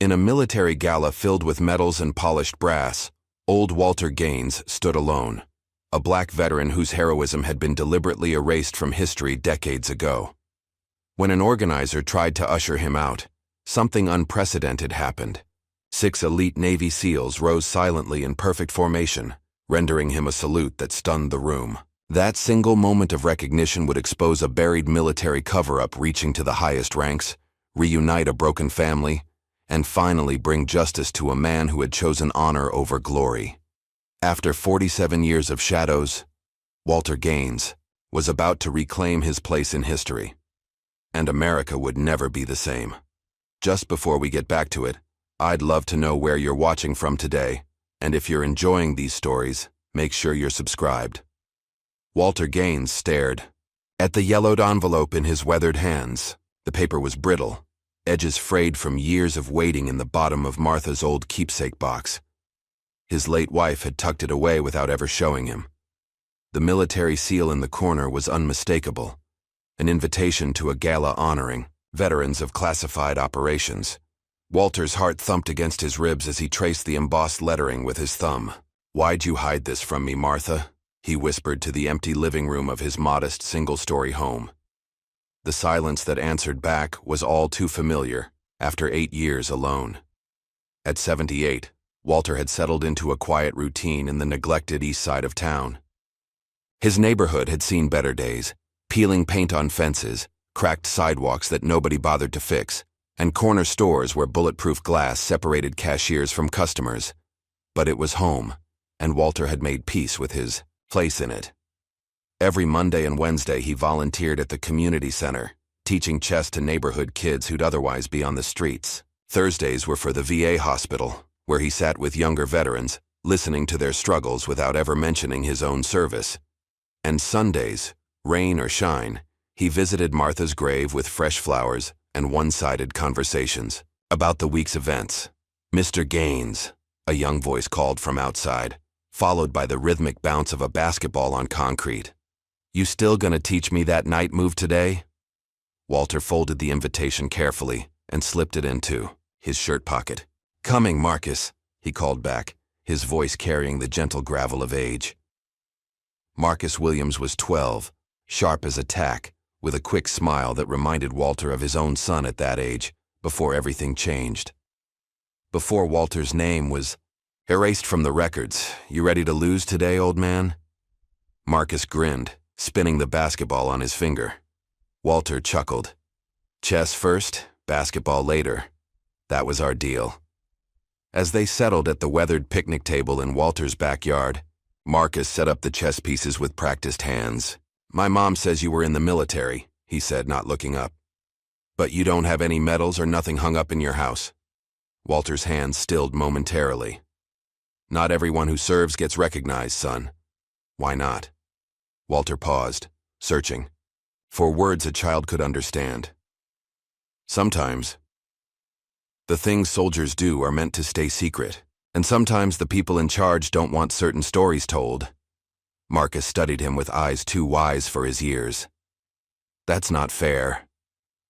In a military gala filled with medals and polished brass, old Walter Gaines stood alone, a black veteran whose heroism had been deliberately erased from history decades ago. When an organizer tried to usher him out, something unprecedented happened. 6 elite Navy SEALs rose silently in perfect formation, rendering him a salute that stunned the room. That single moment of recognition would expose a buried military cover-up reaching to the highest ranks, reunite a broken family, and finally bring justice to a man who had chosen honor over glory. After 47 years of shadows, Walter Gaines was about to reclaim his place in history. And America would never be the same. Just before we get back to it, I'd love to know where you're watching from today, and if you're enjoying these stories, make sure you're subscribed. Walter Gaines stared at the yellowed envelope in his weathered hands. The paper was brittle, edges frayed from years of waiting in the bottom of Martha's old keepsake box. His late wife had tucked it away without ever showing him. The military seal in the corner was unmistakable, an invitation to a gala honoring veterans of classified operations. Walter's heart thumped against his ribs as he traced the embossed lettering with his thumb. "Why'd you hide this from me, Martha?" he whispered to the empty living room of his modest single-story home. The silence that answered back was all too familiar after 8 years alone. At 78, Walter had settled into a quiet routine in the neglected east side of town. His neighborhood had seen better days, peeling paint on fences, cracked sidewalks that nobody bothered to fix, and corner stores where bulletproof glass separated cashiers from customers. But it was home, and Walter had made peace with his place in it. Every Monday and Wednesday he volunteered at the community center, teaching chess to neighborhood kids who'd otherwise be on the streets. Thursdays were for the VA hospital, where he sat with younger veterans, listening to their struggles without ever mentioning his own service. And Sundays, rain or shine, he visited Martha's grave with fresh flowers and one-sided conversations about the week's events. "Mr. Gaines," a young voice called from outside, followed by the rhythmic bounce of a basketball on concrete. "You still gonna teach me that night move today?" Walter folded the invitation carefully and slipped it into his shirt pocket. "Coming, Marcus," he called back, his voice carrying the gentle gravel of age. Marcus Williams was 12, sharp as a tack, with a quick smile that reminded Walter of his own son at that age, before everything changed. Before Walter's name was erased from the records. "You ready to lose today, old man?" Marcus grinned, spinning the basketball on his finger. Walter chuckled. "Chess first, basketball later. That was our deal." As they settled at the weathered picnic table in Walter's backyard, Marcus set up the chess pieces with practiced hands. "My mom says you were in the military," he said, not looking up. "But you don't have any medals or nothing hung up in your house." Walter's hands stilled momentarily. "Not everyone who serves gets recognized, son." "Why not?" Walter paused, searching for words a child could understand. "Sometimes the things soldiers do are meant to stay secret, and sometimes the people in charge don't want certain stories told." Marcus studied him with eyes too wise for his years. "That's not fair."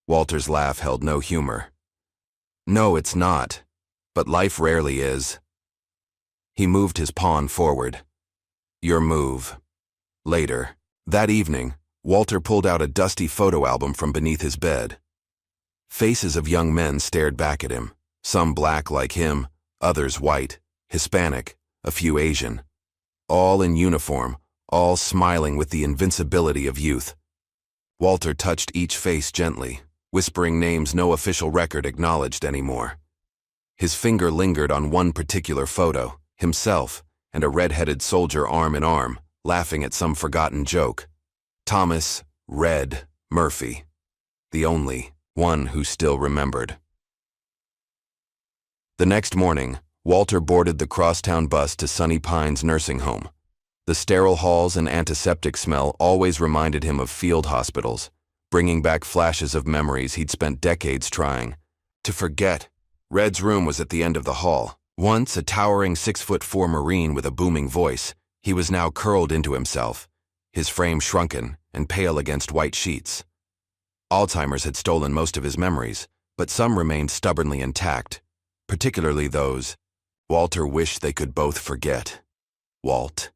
Walter's laugh held no humor. "No, it's not, but life rarely is." He moved his pawn forward. "Your move." Later, that evening, Walter pulled out a dusty photo album from beneath his bed. Faces of young men stared back at him, some black like him, others white, Hispanic, a few Asian. All in uniform, all smiling with the invincibility of youth. Walter touched each face gently, whispering names no official record acknowledged anymore. His finger lingered on one particular photo, himself and a red-headed soldier arm in arm, laughing at some forgotten joke. Thomas "Red" Murphy, the only one who still remembered. The next morning, Walter boarded the crosstown bus to Sunny Pines nursing home. The sterile halls and antiseptic smell always reminded him of field hospitals, bringing back flashes of memories he'd spent decades trying to forget. Red's room was at the end of the hall. Once a towering 6'4" Marine with a booming voice, he was now curled into himself, his frame shrunken and pale against white sheets. Alzheimer's had stolen most of his memories, but some remained stubbornly intact. particularly those Walter wished they could both forget. "Walt,"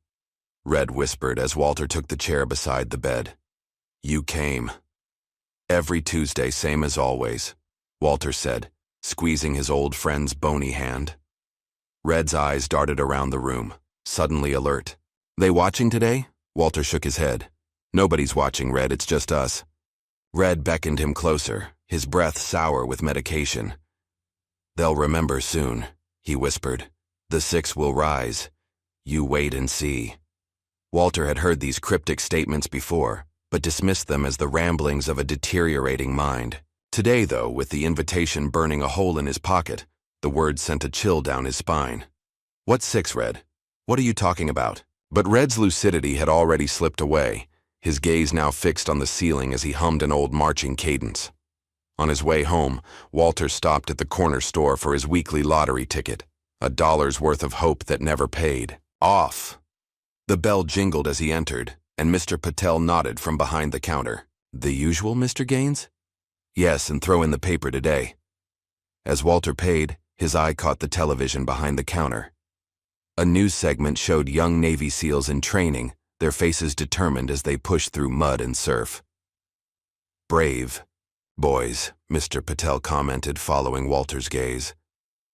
Red whispered as Walter took the chair beside the bed. "You came." "Every Tuesday, same as always," Walter said, squeezing his old friend's bony hand. Red's eyes darted around the room, suddenly alert. "They watching today?" Walter shook his head. "Nobody's watching, Red, it's just us." Red beckoned him closer, his breath sour with medication. "They'll remember soon," he whispered. "The six will rise. You wait and see." Walter had heard these cryptic statements before, but dismissed them as the ramblings of a deteriorating mind. Today, though, with the invitation burning a hole in his pocket, the words sent a chill down his spine. "What six, Red? What are you talking about?" But Red's lucidity had already slipped away, his gaze now fixed on the ceiling as he hummed an old marching cadence. On his way home, Walter stopped at the corner store for his weekly lottery ticket, $1 worth of hope that never paid. Off! The bell jingled as he entered, and Mr. Patel nodded from behind the counter. "The usual, Mr. Gaines?" "Yes, and throw in the paper today." As Walter paid, his eye caught the television behind the counter. A news segment showed young Navy SEALs in training, their faces determined as they pushed through mud and surf. "Brave boys," Mr. Patel commented, following Walter's gaze.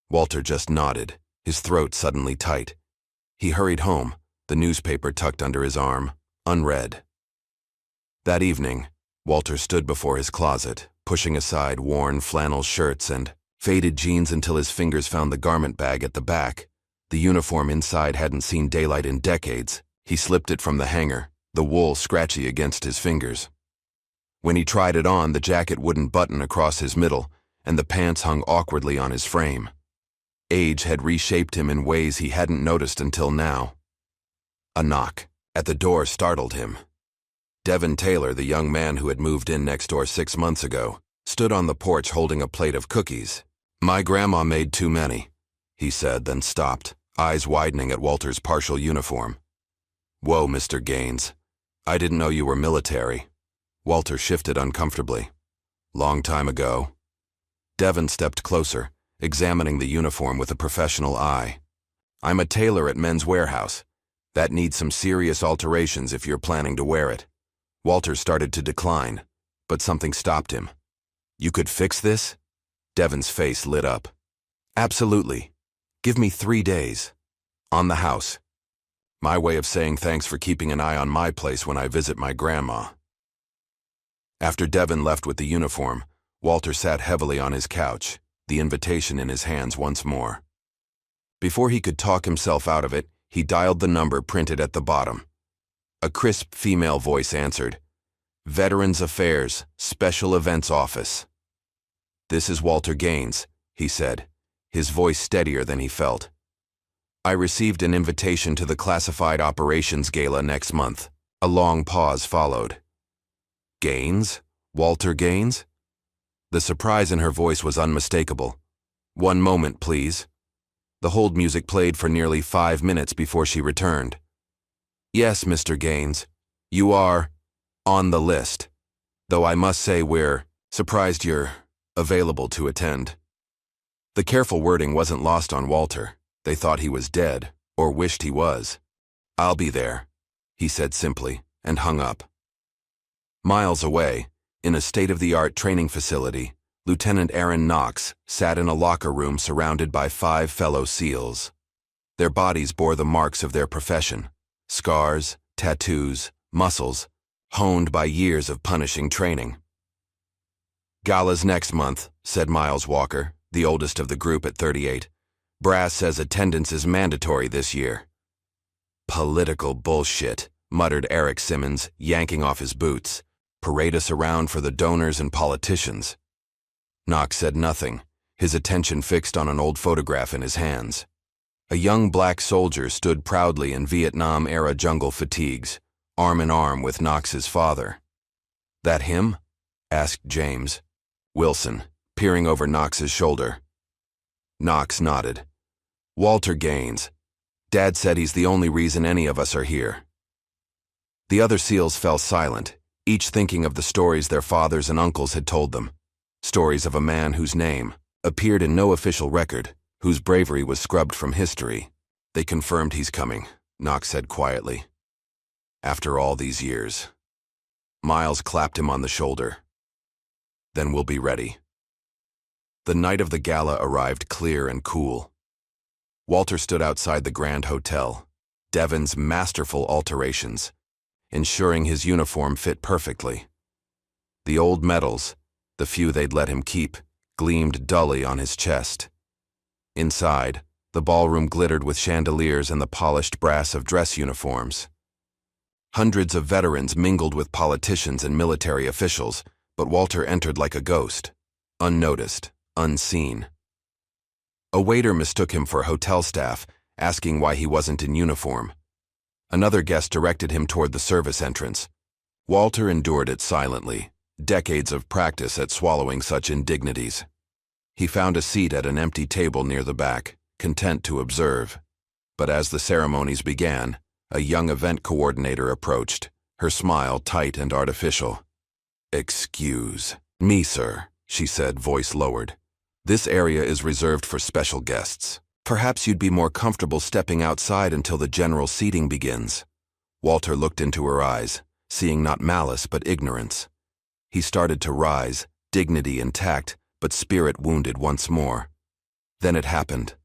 Walter just nodded, his throat suddenly tight. He hurried home, the newspaper tucked under his arm, unread. That evening, Walter stood before his closet, pushing aside worn flannel shirts and faded jeans until his fingers found the garment bag at the back. The uniform inside hadn't seen daylight in decades. He slipped it from the hanger, the wool scratchy against his fingers. When he tried it on, the jacket wouldn't button across his middle, and the pants hung awkwardly on his frame. Age had reshaped him in ways he hadn't noticed until now. A knock at the door startled him. Devin Taylor, the young man who had moved in next door 6 months ago, stood on the porch holding a plate of cookies. "My grandma made too many," he said, then stopped, eyes widening at Walter's partial uniform. "Whoa, Mr. Gaines. I didn't know you were military." Walter shifted uncomfortably. "Long time ago." Devin stepped closer, examining the uniform with a professional eye. "I'm a tailor at Men's Warehouse. That needs some serious alterations if you're planning to wear it." Walter started to decline, but something stopped him. "You could fix this?" Devin's face lit up. "Absolutely. Give me 3 days. On the house." My way of saying thanks for keeping an eye on my place when I visit my grandma. After Devin left with the uniform, Walter sat heavily on his couch, the invitation in his hands once more. Before he could talk himself out of it, he dialed the number printed at the bottom. A crisp female voice answered. "Veterans Affairs, Special Events Office." "This is Walter Gaines," he said, his voice steadier than he felt. "I received an invitation to the Classified Operations Gala next month." A long pause followed. "Gaines? Walter Gaines?" The surprise in her voice was unmistakable. "One moment, please." The hold music played for nearly 5 minutes before she returned. "Yes, Mr. Gaines, you are on the list, though I must say we're surprised you're available to attend." The careful wording wasn't lost on Walter. They thought he was dead, or wished he was. "I'll be there," he said simply, and hung up. Miles away, in a state-of-the-art training facility, Lieutenant Aaron Knox sat in a locker room surrounded by 5 fellow SEALs. Their bodies bore the marks of their profession, scars, tattoos, muscles, honed by years of punishing training. "Gala's next month," said Miles Walker, the oldest of the group at 38. "Brass says attendance is mandatory this year." "Political bullshit," muttered Eric Simmons, yanking off his boots. "Parade us around for the donors and politicians." Knox said nothing, his attention fixed on an old photograph in his hands. A young black soldier stood proudly in Vietnam-era jungle fatigues, arm in arm with Knox's father. "That him?" asked James Wilson, peering over Knox's shoulder. Knox nodded. "Walter Gaines. Dad said he's the only reason any of us are here." The other SEALs fell silent, each thinking of the stories their fathers and uncles had told them. Stories of a man whose name appeared in no official record, whose bravery was scrubbed from history. They confirmed he's coming, Knox said quietly. After all these years. Miles clapped him on the shoulder. Then we'll be ready. The night of the gala arrived clear and cool. Walter stood outside the Grand Hotel, Devon's masterful alterations, ensuring his uniform fit perfectly. The old medals, the few they'd let him keep, gleamed dully on his chest. Inside, the ballroom glittered with chandeliers and the polished brass of dress uniforms. Hundreds of veterans mingled with politicians and military officials, but Walter entered like a ghost, unnoticed, unseen. A waiter mistook him for hotel staff, asking why he wasn't in uniform. Another guest directed him toward the service entrance. Walter endured it silently, decades of practice at swallowing such indignities. He found a seat at an empty table near the back, content to observe. But as the ceremonies began, a young event coordinator approached, her smile tight and artificial. "Excuse me, sir," she said, voice lowered. "This area is reserved for special guests. Perhaps you'd be more comfortable stepping outside until the general seating begins." Walter looked into her eyes, seeing not malice but ignorance. He started to rise, dignity intact, but spirit wounded once more. Then it happened.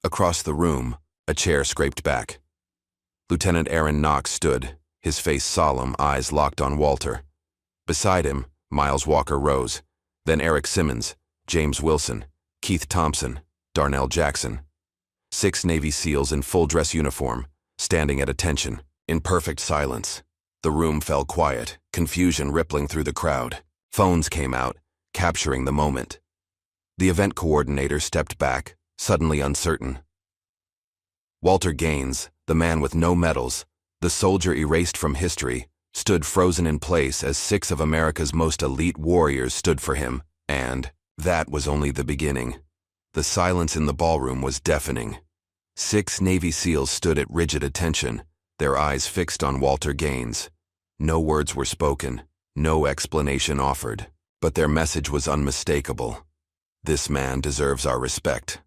Across the room, a chair scraped back. Lieutenant Aaron Knox stood, his face solemn, eyes locked on Walter. Beside him, Miles Walker rose, then Eric Simmons, James Wilson, Keith Thompson, Darnell Jackson. 6 Navy SEALs in full dress uniform, standing at attention, in perfect silence. The room fell quiet, confusion rippling through the crowd. Phones came out, capturing the moment. The event coordinator stepped back, suddenly uncertain. Walter Gaines, the man with no medals, the soldier erased from history, stood frozen in place as 6 of America's most elite warriors stood for him, and that was only the beginning. The silence in the ballroom was deafening. 6 Navy SEALs stood at rigid attention, their eyes fixed on Walter Gaines. No words were spoken, no explanation offered, but their message was unmistakable. This man deserves our respect.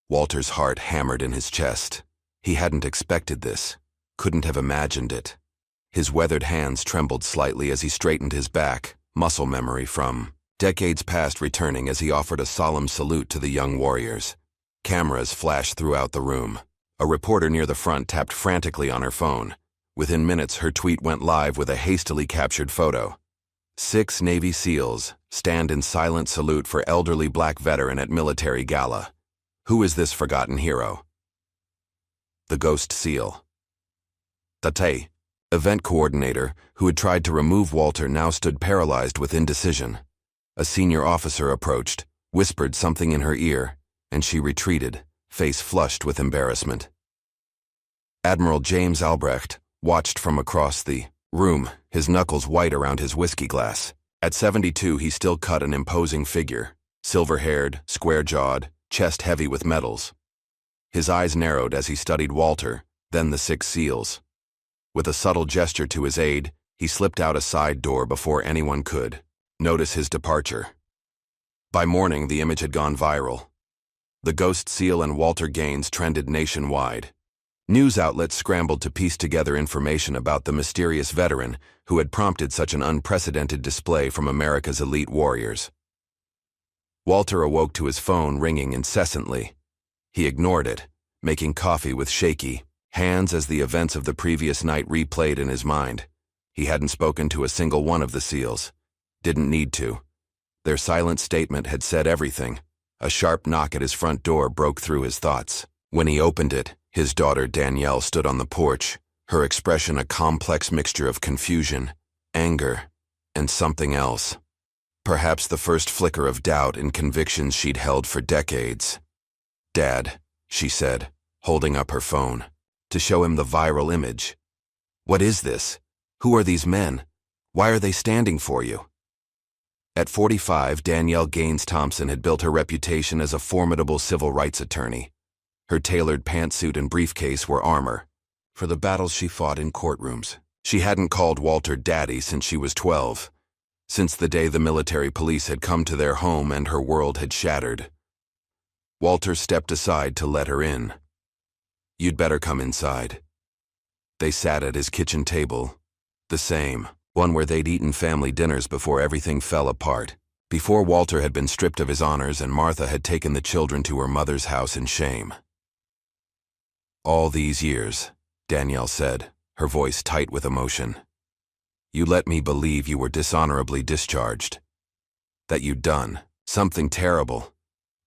Walter's heart hammered in his chest. He hadn't expected this, couldn't have imagined it. His weathered hands trembled slightly as he straightened his back, muscle memory from decades past returning as he offered a solemn salute to the young warriors. Cameras flashed throughout the room. A reporter near the front tapped frantically on her phone. Within minutes, her tweet went live with a hastily captured photo. 6 Navy SEALs stand in silent salute for elderly black veteran at military gala. Who is this forgotten hero? The Ghost SEAL. Tate, event coordinator, who had tried to remove Walter, now stood paralyzed with indecision. A senior officer approached, whispered something in her ear, and she retreated, face flushed with embarrassment. Admiral James Albrecht watched from across the room, his knuckles white around his whiskey glass. At 72, he still cut an imposing figure, silver-haired, square-jawed, chest heavy with medals. His eyes narrowed as he studied Walter, then the 6 SEALs. With a subtle gesture to his aide, he slipped out a side door before anyone could notice his departure. By morning, the image had gone viral. The Ghost SEAL and Walter Gaines trended nationwide. News outlets scrambled to piece together information about the mysterious veteran who had prompted such an unprecedented display from America's elite warriors. Walter awoke to his phone ringing incessantly. He ignored it, making coffee with shaky hands as the events of the previous night replayed in his mind. He hadn't spoken to a single one of the SEALs. Didn't need to. Their silent statement had said everything. A sharp knock at his front door broke through his thoughts. When he opened it, his daughter Danielle stood on the porch, her expression a complex mixture of confusion, anger, and something else. Perhaps the first flicker of doubt in convictions she'd held for decades. "Dad," she said, holding up her phone, to show him the viral image. "What is this? Who are these men? Why are they standing for you?" At 45, Danielle Gaines Thompson had built her reputation as a formidable civil rights attorney. Her tailored pantsuit and briefcase were armor for the battles she fought in courtrooms. She hadn't called Walter Daddy since she was 12, since the day the military police had come to their home and her world had shattered. Walter stepped aside to let her in. "You'd better come inside." They sat at his kitchen table, the same one where they'd eaten family dinners before everything fell apart, before Walter had been stripped of his honors and Martha had taken the children to her mother's house in shame. "All these years," Danielle said, her voice tight with emotion. "You let me believe you were dishonorably discharged. That you'd done something terrible."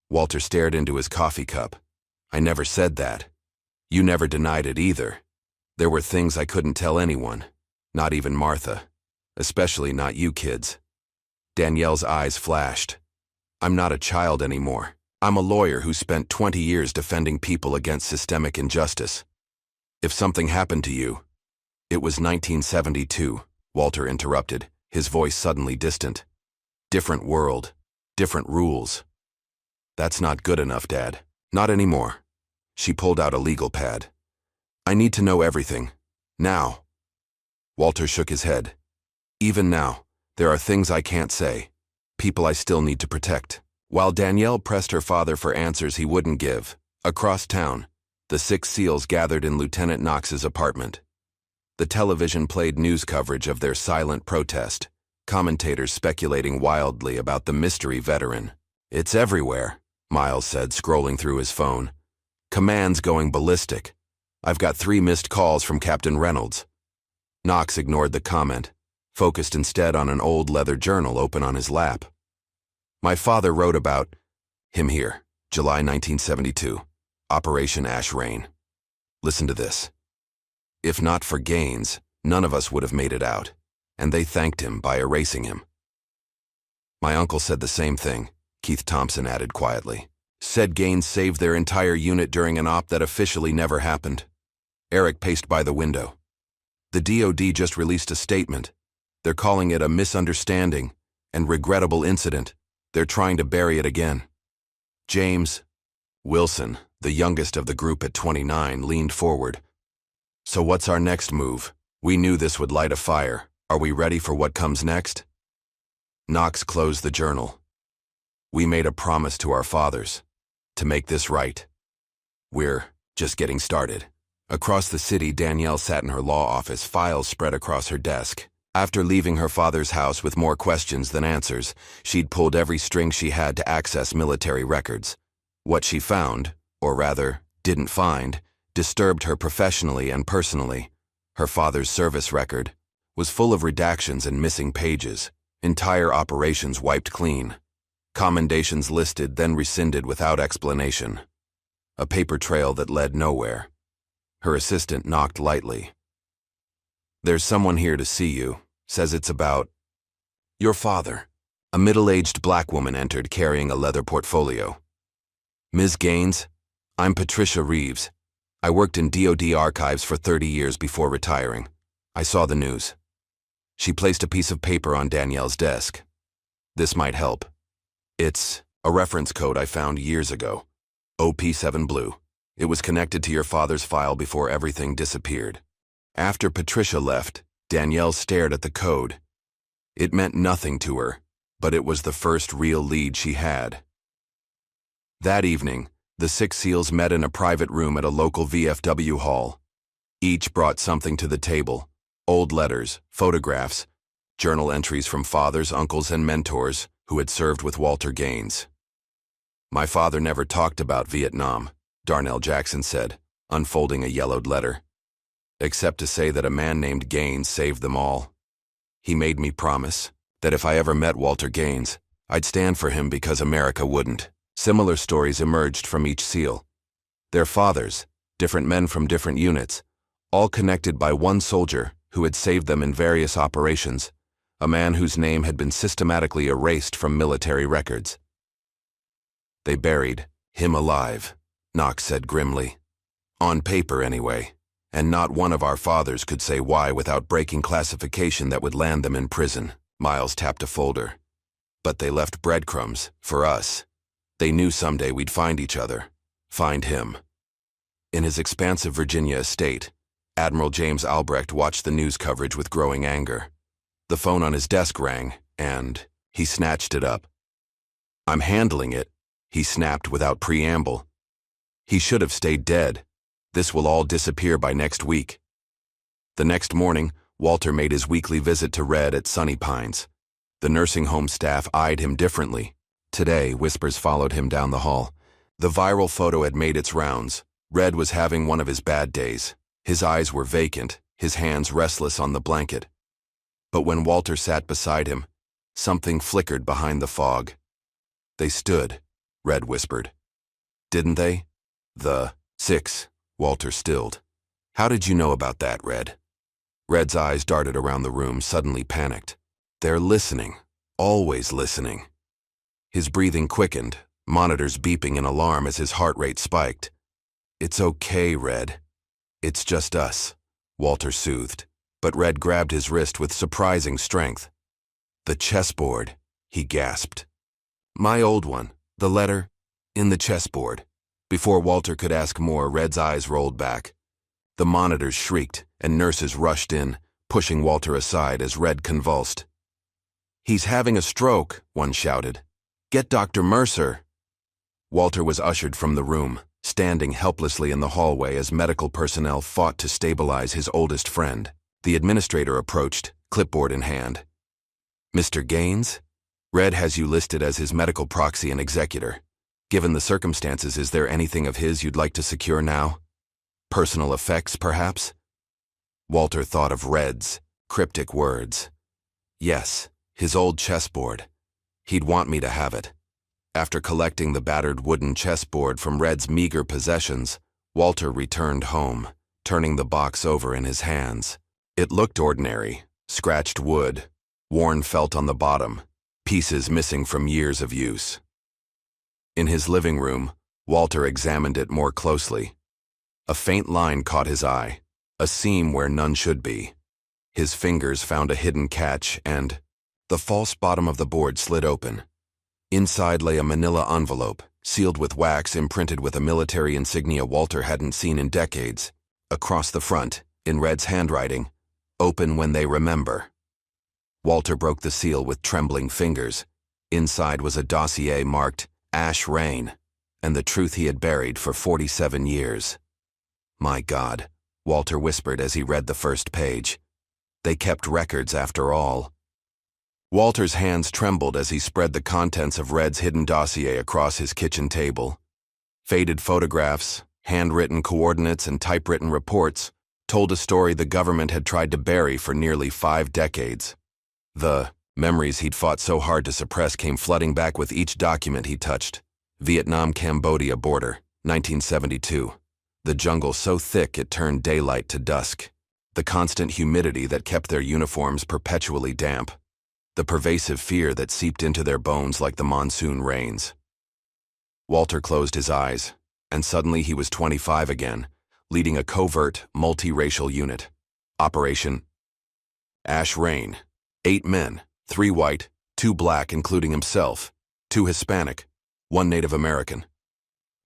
Walter stared into his coffee cup. "I never said that. You never denied it either. There were things I couldn't tell anyone, not even Martha. Especially not you kids." Danielle's eyes flashed. "I'm not a child anymore. I'm a lawyer who spent 20 years defending people against systemic injustice. If something happened to you—" "It was 1972, Walter interrupted, his voice suddenly distant. "Different world, different rules." "That's not good enough, Dad. Not anymore." She pulled out a legal pad. "I need to know everything. Now." Walter shook his head. "Even now, there are things I can't say. People I still need to protect." While Danielle pressed her father for answers he wouldn't give, across town, the 6 SEALs gathered in Lieutenant Knox's apartment. The television played news coverage of their silent protest, commentators speculating wildly about the mystery veteran. "It's everywhere," Miles said, scrolling through his phone. "Command's going ballistic. I've got 3 missed calls from Captain Reynolds." Knox ignored the comment, focused instead on an old leather journal open on his lap. "My father wrote about him here, July 1972, Operation Ash Rain. Listen to this. If not for Gaines, none of us would have made it out, and they thanked him by erasing him." "My uncle said the same thing," Keith Thompson added quietly. "Said Gaines saved their entire unit during an op that officially never happened." Eric paced by the window. "The DoD just released a statement. They're calling it a misunderstanding and regrettable incident. They're trying to bury it again." James Wilson, the youngest of the group at 29, leaned forward. "So what's our next move? We knew this would light a fire. Are we ready for what comes next?" Knox closed the journal. "We made a promise to our fathers to make this right. We're just getting started." Across the city, Danielle sat in her law office, files spread across her desk. After leaving her father's house with more questions than answers, she'd pulled every string she had to access military records. What she found, or rather, didn't find, disturbed her professionally and personally. Her father's service record was full of redactions and missing pages, entire operations wiped clean, commendations listed then rescinded without explanation. A paper trail that led nowhere. Her assistant knocked lightly. "There's someone here to see you. Says it's about your father." A middle-aged black woman entered carrying a leather portfolio. "Ms. Gaines, I'm Patricia Reeves. I worked in DoD archives for 30 years before retiring. I saw the news." She placed a piece of paper on Danielle's desk. "This might help. It's a reference code I found years ago. OP7 Blue. It was connected to your father's file before everything disappeared." After Patricia left, Danielle stared at the code. It meant nothing to her, but it was the first real lead she had. That evening, the 6 SEALs met in a private room at a local VFW hall. Each brought something to the table: old letters, photographs, journal entries from fathers, uncles, and mentors who had served with Walter Gaines. "My father never talked about Vietnam," Darnell Jackson said, unfolding a yellowed letter, "except to say that a man named Gaines saved them all. He made me promise that if I ever met Walter Gaines, I'd stand for him because America wouldn't." Similar stories emerged from each SEAL. Their fathers, different men from different units, all connected by one soldier who had saved them in various operations, a man whose name had been systematically erased from military records. "They buried him alive," Knox said grimly. "On paper, anyway. And not one of our fathers could say why without breaking classification that would land them in prison." Miles tapped a folder. "But they left breadcrumbs for us. They knew someday we'd find each other. Find him." In his expansive Virginia estate, Admiral James Albrecht watched the news coverage with growing anger. The phone on his desk rang, and he snatched it up. "I'm handling it," he snapped without preamble. He should have stayed dead. This will all disappear by next week. The next morning, Walter made his weekly visit to Red at Sunny Pines. The nursing home staff eyed him differently. Today, whispers followed him down the hall. The viral photo had made its rounds. Red was having one of his bad days. His eyes were vacant, his hands restless on the blanket. But when Walter sat beside him, something flickered behind the fog. "They stood," Red whispered. "Didn't they?" "The 6, Walter stilled. "How did you know about that, Red?" Red's eyes darted around the room, suddenly panicked. "They're listening, always listening." His breathing quickened, monitors beeping in alarm as his heart rate spiked. "It's okay, Red. It's just us," Walter soothed, but Red grabbed his wrist with surprising strength. "The chessboard," he gasped. "My old one, the letter, in the chessboard." Before Walter could ask more, Red's eyes rolled back. The monitors shrieked, and nurses rushed in, pushing Walter aside as Red convulsed. "He's having a stroke," one shouted. "Get Dr. Mercer." Walter was ushered from the room, standing helplessly in the hallway as medical personnel fought to stabilize his oldest friend. The administrator approached, clipboard in hand. "Mr. Gaines? Red has you listed as his medical proxy and executor. Given the circumstances, is there anything of his you'd like to secure now? Personal effects, perhaps?" Walter thought of Red's cryptic words. Yes, his old chessboard. He'd want me to have it. After collecting the battered wooden chessboard from Red's meager possessions, Walter returned home, turning the box over in his hands. It looked ordinary, scratched wood, worn felt on the bottom, pieces missing from years of use. In his living room, Walter examined it more closely. A faint line caught his eye, a seam where none should be. His fingers found a hidden catch and the false bottom of the board slid open. Inside lay a manila envelope, sealed with wax imprinted with a military insignia Walter hadn't seen in decades. Across the front, in Red's handwriting, "Open when they remember." Walter broke the seal with trembling fingers. Inside was a dossier marked Ash Rain, and the truth he had buried for 47 years. "My God," Walter whispered as he read the first page. They kept records after all. Walter's hands trembled as he spread the contents of Red's hidden dossier across his kitchen table. Faded photographs, handwritten coordinates, and typewritten reports told a story the government had tried to bury for nearly 5 decades. The memories he'd fought so hard to suppress came flooding back with each document he touched. Vietnam-Cambodia border, 1972. The jungle so thick it turned daylight to dusk. The constant humidity that kept their uniforms perpetually damp. The pervasive fear that seeped into their bones like the monsoon rains. Walter closed his eyes, and suddenly he was 25 again, leading a covert, multiracial unit. Operation Ash Rain. 8 men, 3 white, 2 black including himself, 2 Hispanic, 1 Native American.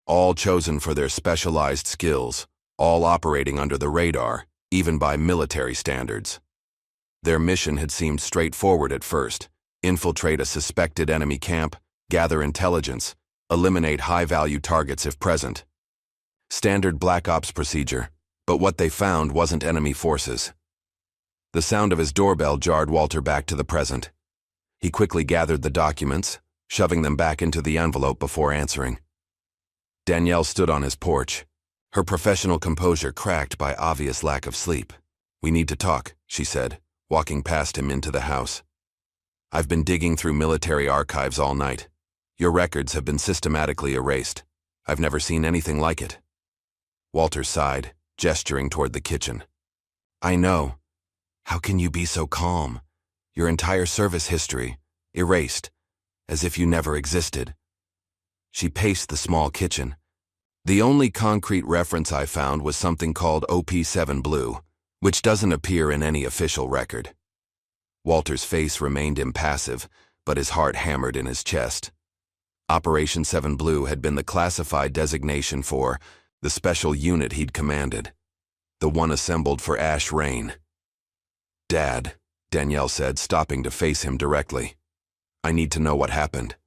All chosen for their specialized skills, all operating under the radar, even by military standards. Their mission had seemed straightforward at first: infiltrate a suspected enemy camp, gather intelligence, eliminate high-value targets if present. Standard Black Ops procedure, but what they found wasn't enemy forces. The sound of his doorbell jarred Walter back to the present. He quickly gathered the documents, shoving them back into the envelope before answering. Danielle stood on his porch, her professional composure cracked by obvious lack of sleep. "We need to talk," she said, walking past him into the house. "I've been digging through military archives all night. Your records have been systematically erased. I've never seen anything like it." Walter sighed, gesturing toward the kitchen. "I know. How can you be so calm? Your entire service history, erased, as if you never existed." She paced the small kitchen. "The only concrete reference I found was something called OP-7 Blue, which doesn't appear in any official record." Walter's face remained impassive, but his heart hammered in his chest. Operation 7 Blue had been the classified designation for the special unit he'd commanded, the one assembled for Ash Rain. "Dad," Danielle said, stopping to face him directly. "I need to know what happened.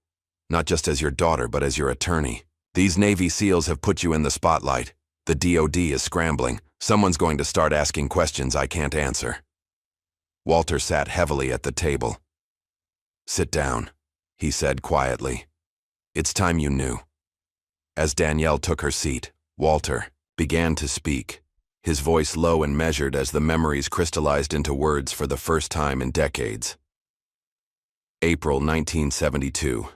not just as your daughter but as your attorney. These Navy SEALs have put you in the spotlight. The DOD is scrambling. Someone's going to start asking questions I can't answer." Walter sat heavily at the table. "Sit down," he said quietly. "It's time you knew." As Danielle took her seat, Walter began to speak, his voice low and measured as the memories crystallized into words for the first time in decades. April 1972.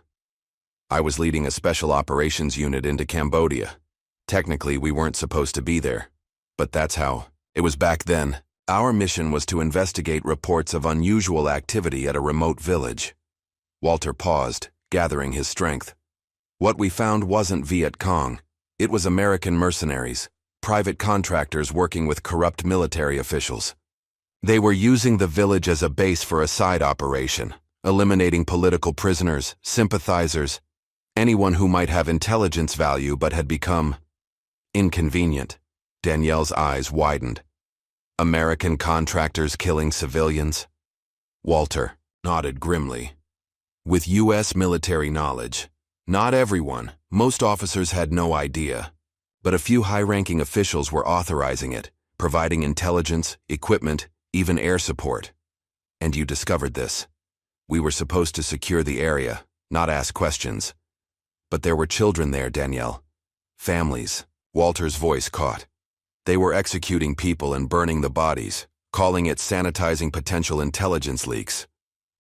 I was leading a special operations unit into Cambodia. Technically, we weren't supposed to be there, but that's how it was back then. Our mission was to investigate reports of unusual activity at a remote village. Walter paused, gathering his strength. What we found wasn't Viet Cong. It was American mercenaries, private contractors working with corrupt military officials. They were using the village as a base for a side operation, eliminating political prisoners, sympathizers, anyone who might have intelligence value but had become inconvenient. Danielle's eyes widened. American contractors killing civilians? Walter nodded grimly. With U.S. military knowledge, not everyone, most officers had no idea, but a few high-ranking officials were authorizing it, providing intelligence, equipment, even air support. And you discovered this. We were supposed to secure the area, not ask questions. But there were children there, Danielle. Families. Walter's voice caught. They were executing people and burning the bodies, calling it sanitizing potential intelligence leaks.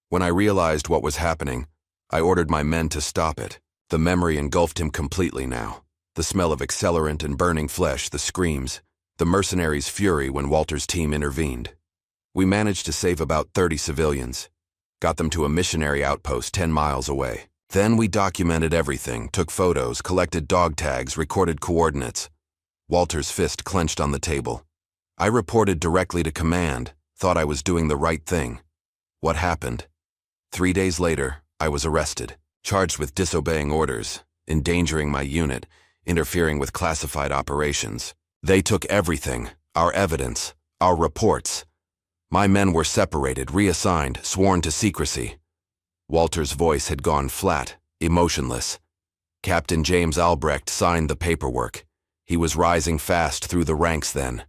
When I realized what was happening, I ordered my men to stop it. The memory engulfed him completely now. The smell of accelerant and burning flesh, the screams, the mercenaries' fury when Walter's team intervened. We managed to save about 30 civilians, got them to a missionary outpost 10 miles away. Then we documented everything, took photos, collected dog tags, recorded coordinates. Walter's fist clenched on the table. I reported directly to command, thought I was doing the right thing. What happened? 3 days later, I was arrested, charged with disobeying orders, endangering my unit, interfering with classified operations. They took everything, our evidence, our reports. My men were separated, reassigned, sworn to secrecy. Walter's voice had gone flat, emotionless. Captain James Albrecht signed the paperwork. He was rising fast through the ranks then.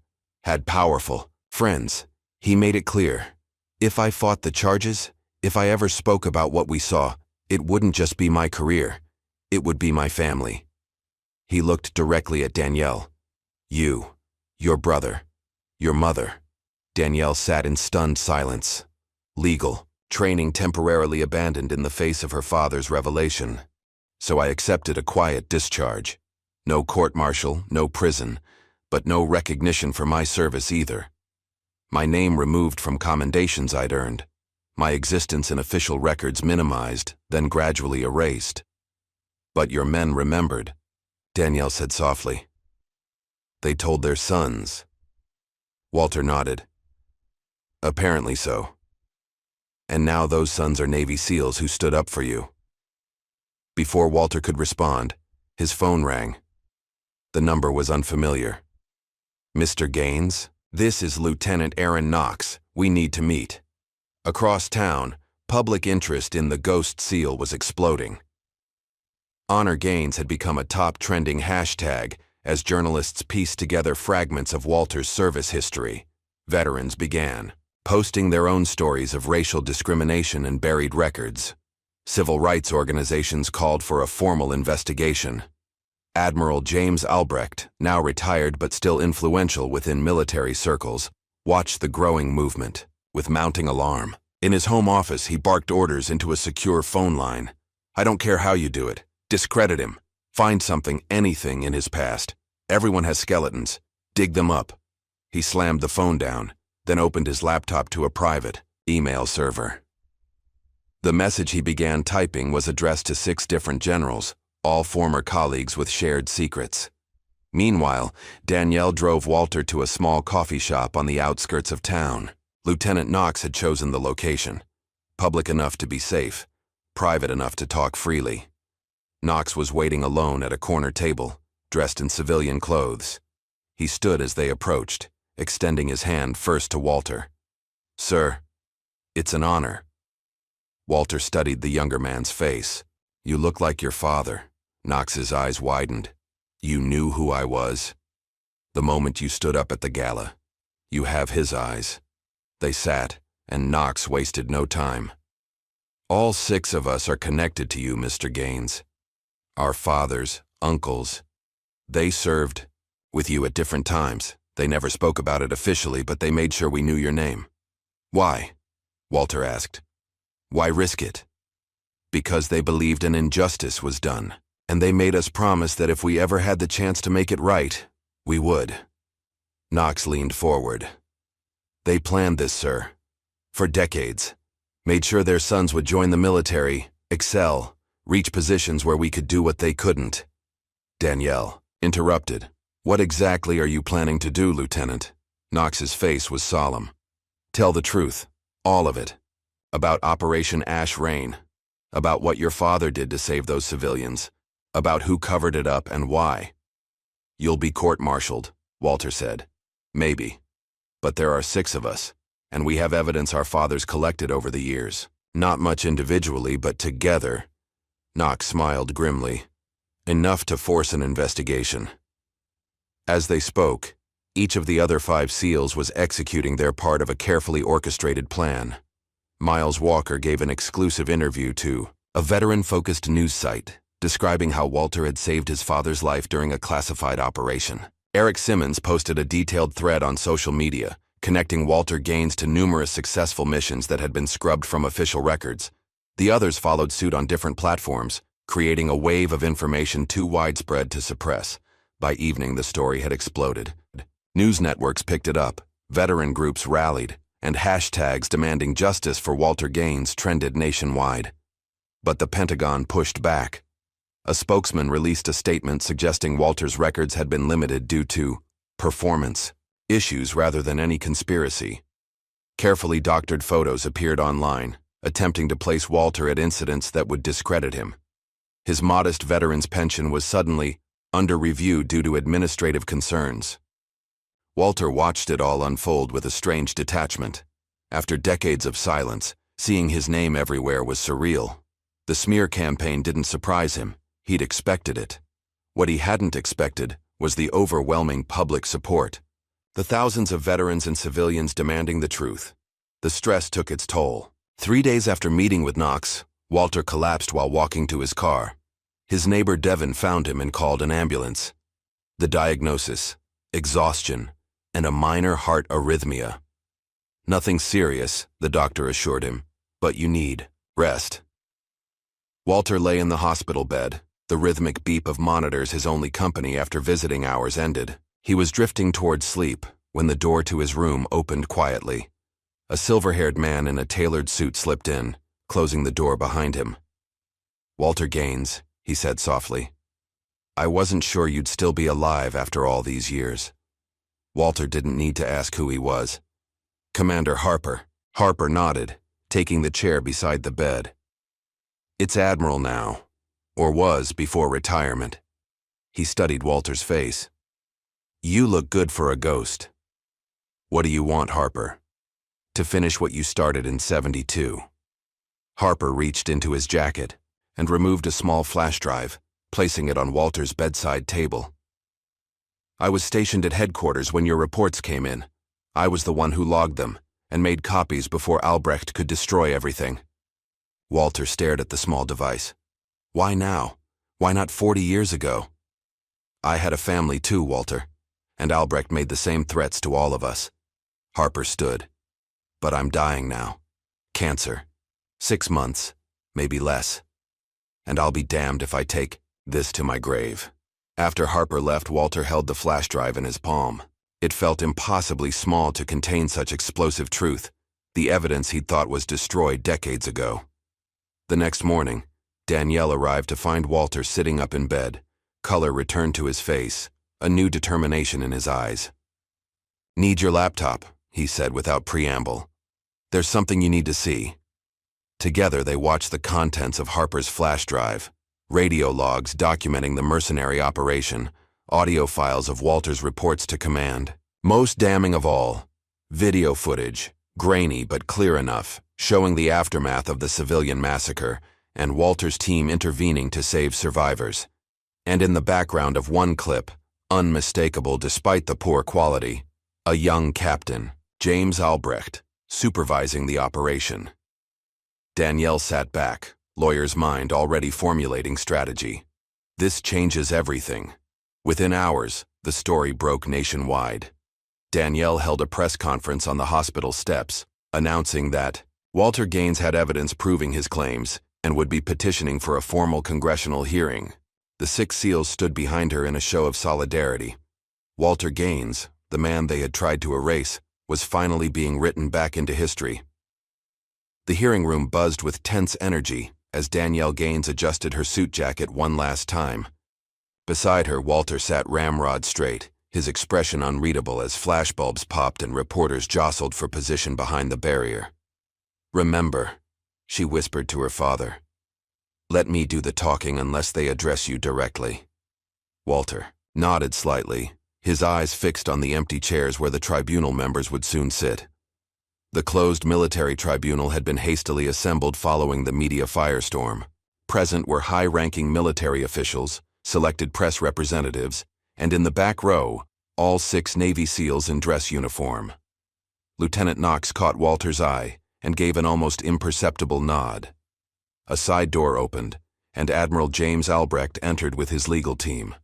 Had powerful friends. He made it clear. If I fought the charges, if I ever spoke about what we saw, it wouldn't just be my career. It would be my family. He looked directly at Danielle. You, your brother, your mother. Danielle sat in stunned silence. Legal. Training temporarily abandoned in the face of her father's revelation. So I accepted a quiet discharge. No court-martial, no prison, but no recognition for my service either. My name removed from commendations I'd earned. My existence in official records minimized, then gradually erased. But your men remembered, Danielle said softly. They told their sons. Walter nodded. Apparently so. And now those sons are Navy SEALs who stood up for you. Before Walter could respond, his phone rang. The number was unfamiliar. Mr. Gaines, this is Lieutenant Aaron Knox. We need to meet. Across town, public interest in the Ghost SEAL was exploding. Honor Gaines had become a top trending hashtag as journalists pieced together fragments of Walter's service history. Veterans began posting their own stories of racial discrimination and buried records. Civil rights organizations called for a formal investigation. Admiral James Albrecht, now retired but still influential within military circles, watched the growing movement with mounting alarm. In his home office, he barked orders into a secure phone line. I don't care how you do it. Discredit him. Find something, anything in his past. Everyone has skeletons. Dig them up. He slammed the phone down, then opened his laptop to a private email server. The message he began typing was addressed to 6 different generals, all former colleagues with shared secrets. Meanwhile, Danielle drove Walter to a small coffee shop on the outskirts of town. Lieutenant Knox had chosen the location. Public enough to be safe, private enough to talk freely. Knox was waiting alone at a corner table, dressed in civilian clothes. He stood as they approached, extending his hand first to Walter. Sir, it's an honor. Walter studied the younger man's face. You look like your father. Knox's eyes widened. You knew who I was. The moment you stood up at the gala. You have his eyes. They sat, and Knox wasted no time. All 6 of us are connected to you, Mr. Gaines. Our fathers, uncles. They served with you at different times. They never spoke about it officially, but they made sure we knew your name. Why? Walter asked. Why risk it? Because they believed an injustice was done, and they made us promise that if we ever had the chance to make it right, we would. Knox leaned forward. They planned this, sir. For decades. Made sure their sons would join the military, excel, reach positions where we could do what they couldn't. Danielle interrupted. What exactly are you planning to do, Lieutenant? Knox's face was solemn. Tell the truth. All of it. About Operation Ash Rain. About what your father did to save those civilians. About who covered it up and why. You'll be court-martialed, Walter said. Maybe. But there are 6 of us, and we have evidence our fathers collected over the years. Not much individually, but together. Knox smiled grimly. Enough to force an investigation. As they spoke, each of the other 5 SEALs was executing their part of a carefully orchestrated plan. Miles Walker gave an exclusive interview to a veteran-focused news site, describing how Walter had saved his father's life during a classified operation. Eric Simmons posted a detailed thread on social media, connecting Walter Gaines to numerous successful missions that had been scrubbed from official records. The others followed suit on different platforms, creating a wave of information too widespread to suppress. By evening, the story had exploded. News networks picked it up, veteran groups rallied, and hashtags demanding justice for Walter Gaines trended nationwide. But the Pentagon pushed back. A spokesman released a statement suggesting Walter's records had been limited due to performance issues rather than any conspiracy. Carefully doctored photos appeared online, attempting to place Walter at incidents that would discredit him. His modest veteran's pension was suddenly under review due to administrative concerns. Walter watched it all unfold with a strange detachment. After decades of silence, seeing his name everywhere was surreal. The smear campaign didn't surprise him. He'd expected it. What he hadn't expected was the overwhelming public support. The thousands of veterans and civilians demanding the truth. The stress took its toll. 3 days after meeting with Knox, Walter collapsed while walking to his car. His neighbor Devin found him and called an ambulance. The diagnosis: exhaustion and a minor heart arrhythmia. Nothing serious, the doctor assured him, but you need rest. Walter lay in the hospital bed, the rhythmic beep of monitors his only company after visiting hours ended. He was drifting toward sleep when the door to his room opened quietly. A silver-haired man in a tailored suit slipped in, closing the door behind him. Walter Gaines, he said softly. I wasn't sure you'd still be alive after all these years. Walter didn't need to ask who he was. Commander Harper. Harper nodded, taking the chair beside the bed. It's Admiral now, or was before retirement. He studied Walter's face. You look good for a ghost. What do you want, Harper? To finish what you started in '72. Harper reached into his jacket and removed a small flash drive, placing it on Walter's bedside table. I was stationed at headquarters when your reports came in. I was the one who logged them and made copies before Albrecht could destroy everything. Walter stared at the small device. Why now? Why not 40 years ago? I had a family too, Walter, and Albrecht made the same threats to all of us. Harper stood. But I'm dying now. Cancer. 6 months, maybe less. And I'll be damned if I take this to my grave. After Harper left, Walter held the flash drive in his palm. It felt impossibly small to contain such explosive truth, the evidence he'd thought was destroyed decades ago. The next morning, Danielle arrived to find Walter sitting up in bed. Color returned to his face, a new determination in his eyes. Need your laptop, he said without preamble. There's something you need to see. Together they watched the contents of Harper's flash drive, radio logs documenting the mercenary operation, audio files of Walter's reports to command. Most damning of all, video footage, grainy but clear enough, showing the aftermath of the civilian massacre and Walter's team intervening to save survivors. And in the background of one clip, unmistakable despite the poor quality, a young captain, James Albrecht, supervising the operation. Danielle sat back, lawyer's mind already formulating strategy. This changes everything. Within hours, the story broke nationwide. Danielle held a press conference on the hospital steps, announcing that Walter Gaines had evidence proving his claims and would be petitioning for a formal congressional hearing. The 6 SEALs stood behind her in a show of solidarity. Walter Gaines, the man they had tried to erase, was finally being written back into history. The hearing room buzzed with tense energy as Danielle Gaines adjusted her suit jacket one last time. Beside her, Walter sat ramrod straight, his expression unreadable as flashbulbs popped and reporters jostled for position behind the barrier. "Remember," she whispered to her father, "let me do the talking unless they address you directly." Walter nodded slightly, his eyes fixed on the empty chairs where the tribunal members would soon sit. The closed military tribunal had been hastily assembled following the media firestorm. Present were high-ranking military officials, selected press representatives, and in the back row, all 6 Navy SEALs in dress uniform. Lieutenant Knox caught Walter's eye and gave an almost imperceptible nod. A side door opened, and Admiral James Albrecht entered with his legal team.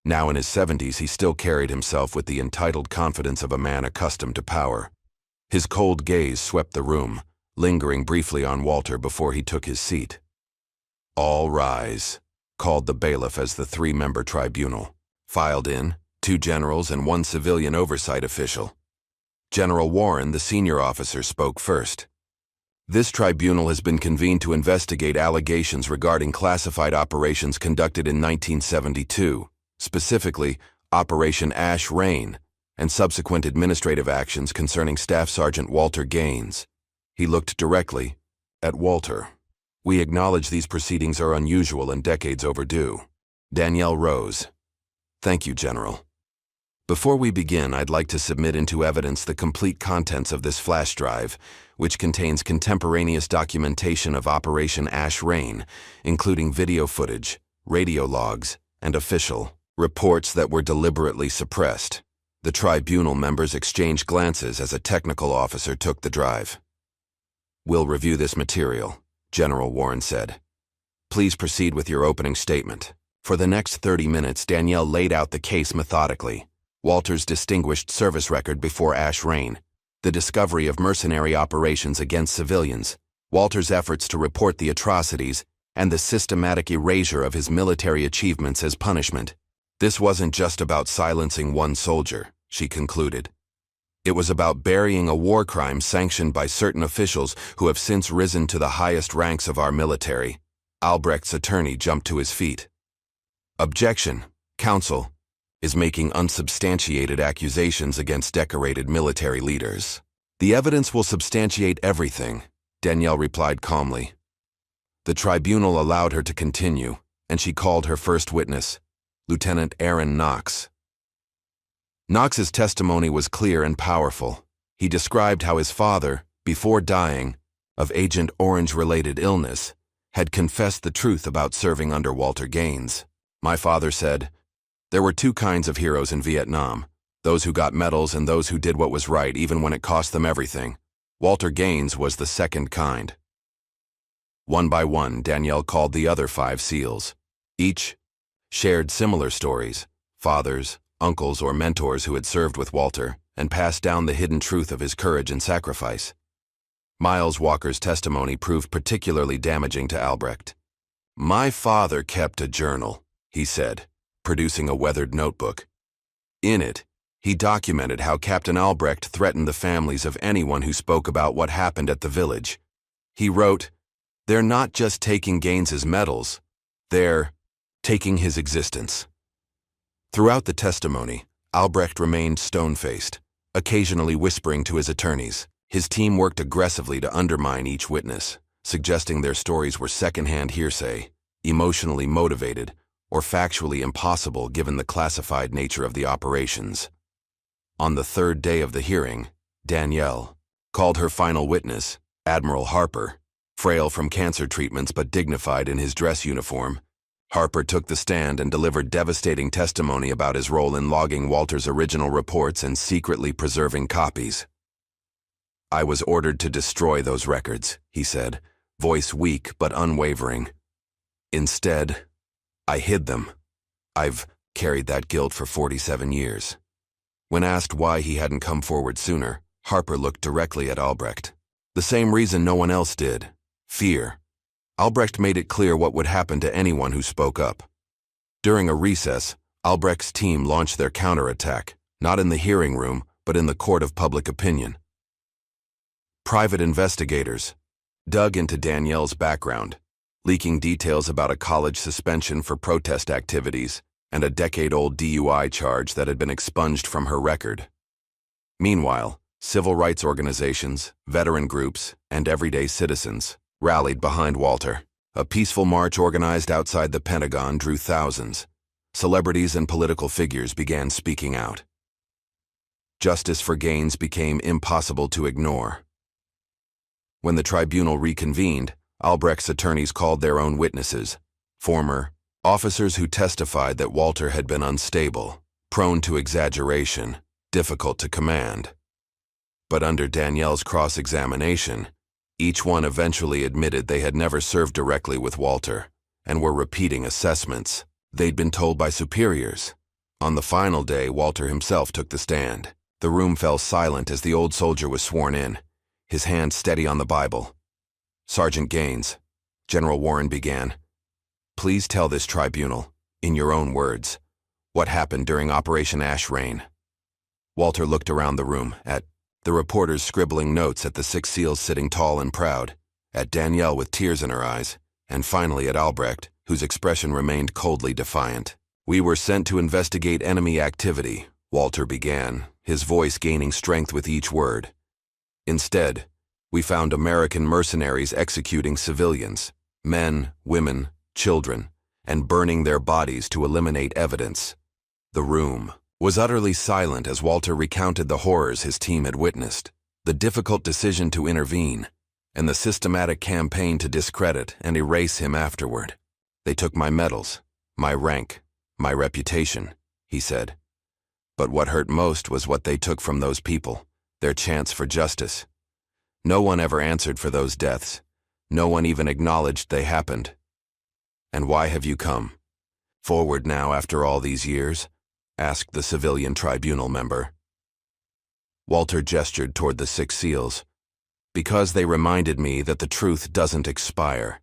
Now in his 70s, he still carried himself with the entitled confidence of a man accustomed to power. His cold gaze swept the room, lingering briefly on Walter before he took his seat. "All rise," called the bailiff as the 3-member tribunal filed in, 2 generals and 1 civilian oversight official. General Warren, the senior officer, spoke first. "This tribunal has been convened to investigate allegations regarding classified operations conducted in 1972, specifically Operation Ash Rain, and subsequent administrative actions concerning Staff Sergeant Walter Gaines." He looked directly at Walter. "We acknowledge these proceedings are unusual and decades overdue." Danielle rose. "Thank you, General. Before we begin, I'd like to submit into evidence the complete contents of this flash drive, which contains contemporaneous documentation of Operation Ash Rain, including video footage, radio logs, and official reports that were deliberately suppressed." The tribunal members exchanged glances as a technical officer took the drive. "We'll review this material," General Warren said. "Please proceed with your opening statement." For the next 30 minutes, Danielle laid out the case methodically. Walter's distinguished service record before Ash Rain, the discovery of mercenary operations against civilians, Walter's efforts to report the atrocities, and the systematic erasure of his military achievements as punishment. This wasn't just about silencing one soldier, she concluded. It was about burying a war crime sanctioned by certain officials who have since risen to the highest ranks of our military. Albrecht's attorney jumped to his feet. "Objection. Counsel is making unsubstantiated accusations against decorated military leaders." "The evidence will substantiate everything," Danielle replied calmly. The tribunal allowed her to continue, and she called her first witness, Lieutenant Aaron Knox. Knox's testimony was clear and powerful. He described how his father, before dying of Agent Orange-related illness, had confessed the truth about serving under Walter Gaines. "My father said, there were 2 kinds of heroes in Vietnam, those who got medals and those who did what was right even when it cost them everything. Walter Gaines was the second kind." One by one, Danielle called the other 5 SEALs. Each shared similar stories, fathers, uncles, or mentors who had served with Walter and passed down the hidden truth of his courage and sacrifice. Miles Walker's testimony proved particularly damaging to Albrecht. "My father kept a journal," he said, producing a weathered notebook. In it, he documented how Captain Albrecht threatened the families of anyone who spoke about what happened at the village. He wrote, "They're not just taking Gaines's medals, they're taking his existence." Throughout the testimony, Albrecht remained stone-faced, occasionally whispering to his attorneys. His team worked aggressively to undermine each witness, suggesting their stories were second-hand hearsay, emotionally motivated, or factually impossible given the classified nature of the operations. On the 3rd day of the hearing, Danielle called her final witness, Admiral Harper. frail from cancer treatments but dignified in his dress uniform. Harper took the stand and delivered devastating testimony about his role in logging Walter's original reports and secretly preserving copies. "I was ordered to destroy those records," he said, voice weak but unwavering. "Instead, I hid them. I've carried that guilt for 47 years. When asked why he hadn't come forward sooner, Harper looked directly at Albrecht. The same reason no one else did: fear. Albrecht made it clear what would happen to anyone who spoke up. During a recess, Albrecht's team launched their counterattack, not in the hearing room, but in the court of public opinion. Private investigators dug into Danielle's background, leaking details about a college suspension for protest activities and a decade-old DUI charge that had been expunged from her record. Meanwhile, civil rights organizations, veteran groups, and everyday citizens rallied behind Walter. A peaceful march organized outside the Pentagon drew thousands. Celebrities and political figures began speaking out. Justice for Gaines became impossible to ignore. When the tribunal reconvened, Albrecht's attorneys called their own witnesses, former officers who testified that Walter had been unstable, prone to exaggeration, difficult to command. But under Danielle's cross-examination, each one eventually admitted they had never served directly with Walter and were repeating assessments they'd been told by superiors. On the final day, Walter himself took the stand. The room fell silent as the old soldier was sworn in, his hand steady on the Bible. "Sergeant Gaines," General Warren began, "please tell this tribunal, in your own words, what happened during Operation Ash Rain." Walter looked around the room, at the reporters scribbling notes, at the 6 SEALs sitting tall and proud, at Danielle with tears in her eyes, and finally at Albrecht, whose expression remained coldly defiant. "We were sent to investigate enemy activity," Walter began, his voice gaining strength with each word. "Instead, we found American mercenaries executing civilians, men, women, children, and burning their bodies to eliminate evidence." The room was utterly silent as Walter recounted the horrors his team had witnessed, the difficult decision to intervene, and the systematic campaign to discredit and erase him afterward. "They took my medals, my rank, my reputation," he said. "But what hurt most was what they took from those people, their chance for justice. No one ever answered for those deaths. No one even acknowledged they happened." "And why have you come forward now after all these years?" asked the civilian tribunal member. Walter gestured toward the 6 SEALs. "Because they reminded me that the truth doesn't expire.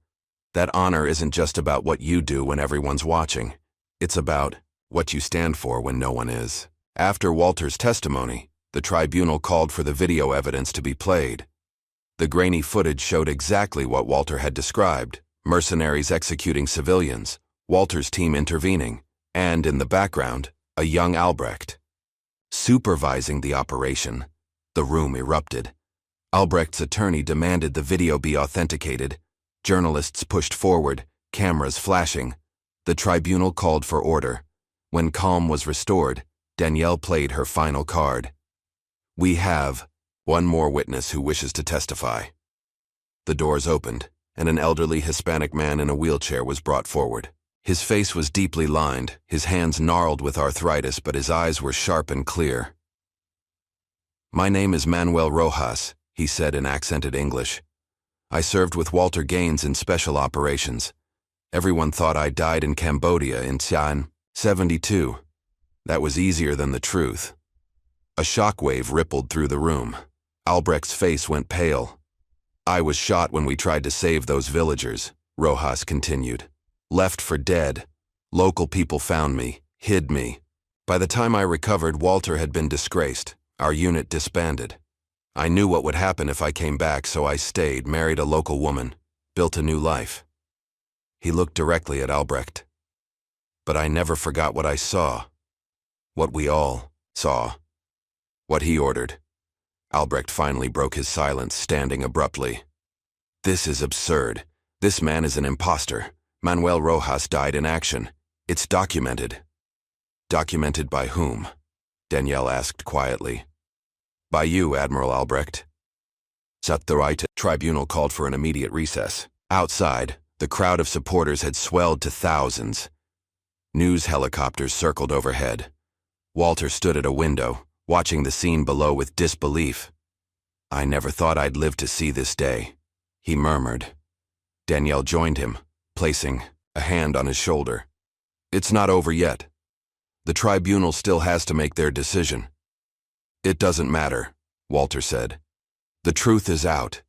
That honor isn't just about what you do when everyone's watching. It's about what you stand for when no one is." After Walter's testimony, the tribunal called for the video evidence to be played. The grainy footage showed exactly what Walter had described: mercenaries executing civilians, Walter's team intervening, and, in the background, a young Albrecht supervising the operation. The room erupted. Albrecht's attorney demanded the video be authenticated. Journalists pushed forward, cameras flashing. The tribunal called for order. When calm was restored, Danielle played her final card. "We have one more witness who wishes to testify." The doors opened, and an elderly Hispanic man in a wheelchair was brought forward. His face was deeply lined, his hands gnarled with arthritis, but his eyes were sharp and clear. "My name is Manuel Rojas," he said in accented English. "I served with Walter Gaines in special operations. Everyone thought I died in Cambodia in Sian, 72. That was easier than the truth." A shockwave rippled through the room. Albrecht's face went pale. "I was shot when we tried to save those villagers," Rojas continued. "Left for dead. Local people found me, hid me. By the time I recovered, Walter had been disgraced. Our unit disbanded. I knew what would happen if I came back, so I stayed, married a local woman, built a new life." He looked directly at Albrecht. "But I never forgot what I saw. What we all saw. What he ordered." Albrecht finally broke his silence, standing abruptly. "This is absurd. This man is an imposter. Manuel Rojas died in action. It's documented." "Documented by whom?" Danielle asked quietly. "By you, Admiral Albrecht." The tribunal called for an immediate recess. Outside, the crowd of supporters had swelled to thousands. News helicopters circled overhead. Walter stood at a window, watching the scene below with disbelief. "I never thought I'd live to see this day," he murmured. Danielle joined him, placing a hand on his shoulder. "It's not over yet. The tribunal still has to make their decision." "It doesn't matter," Walter said. "The truth is out.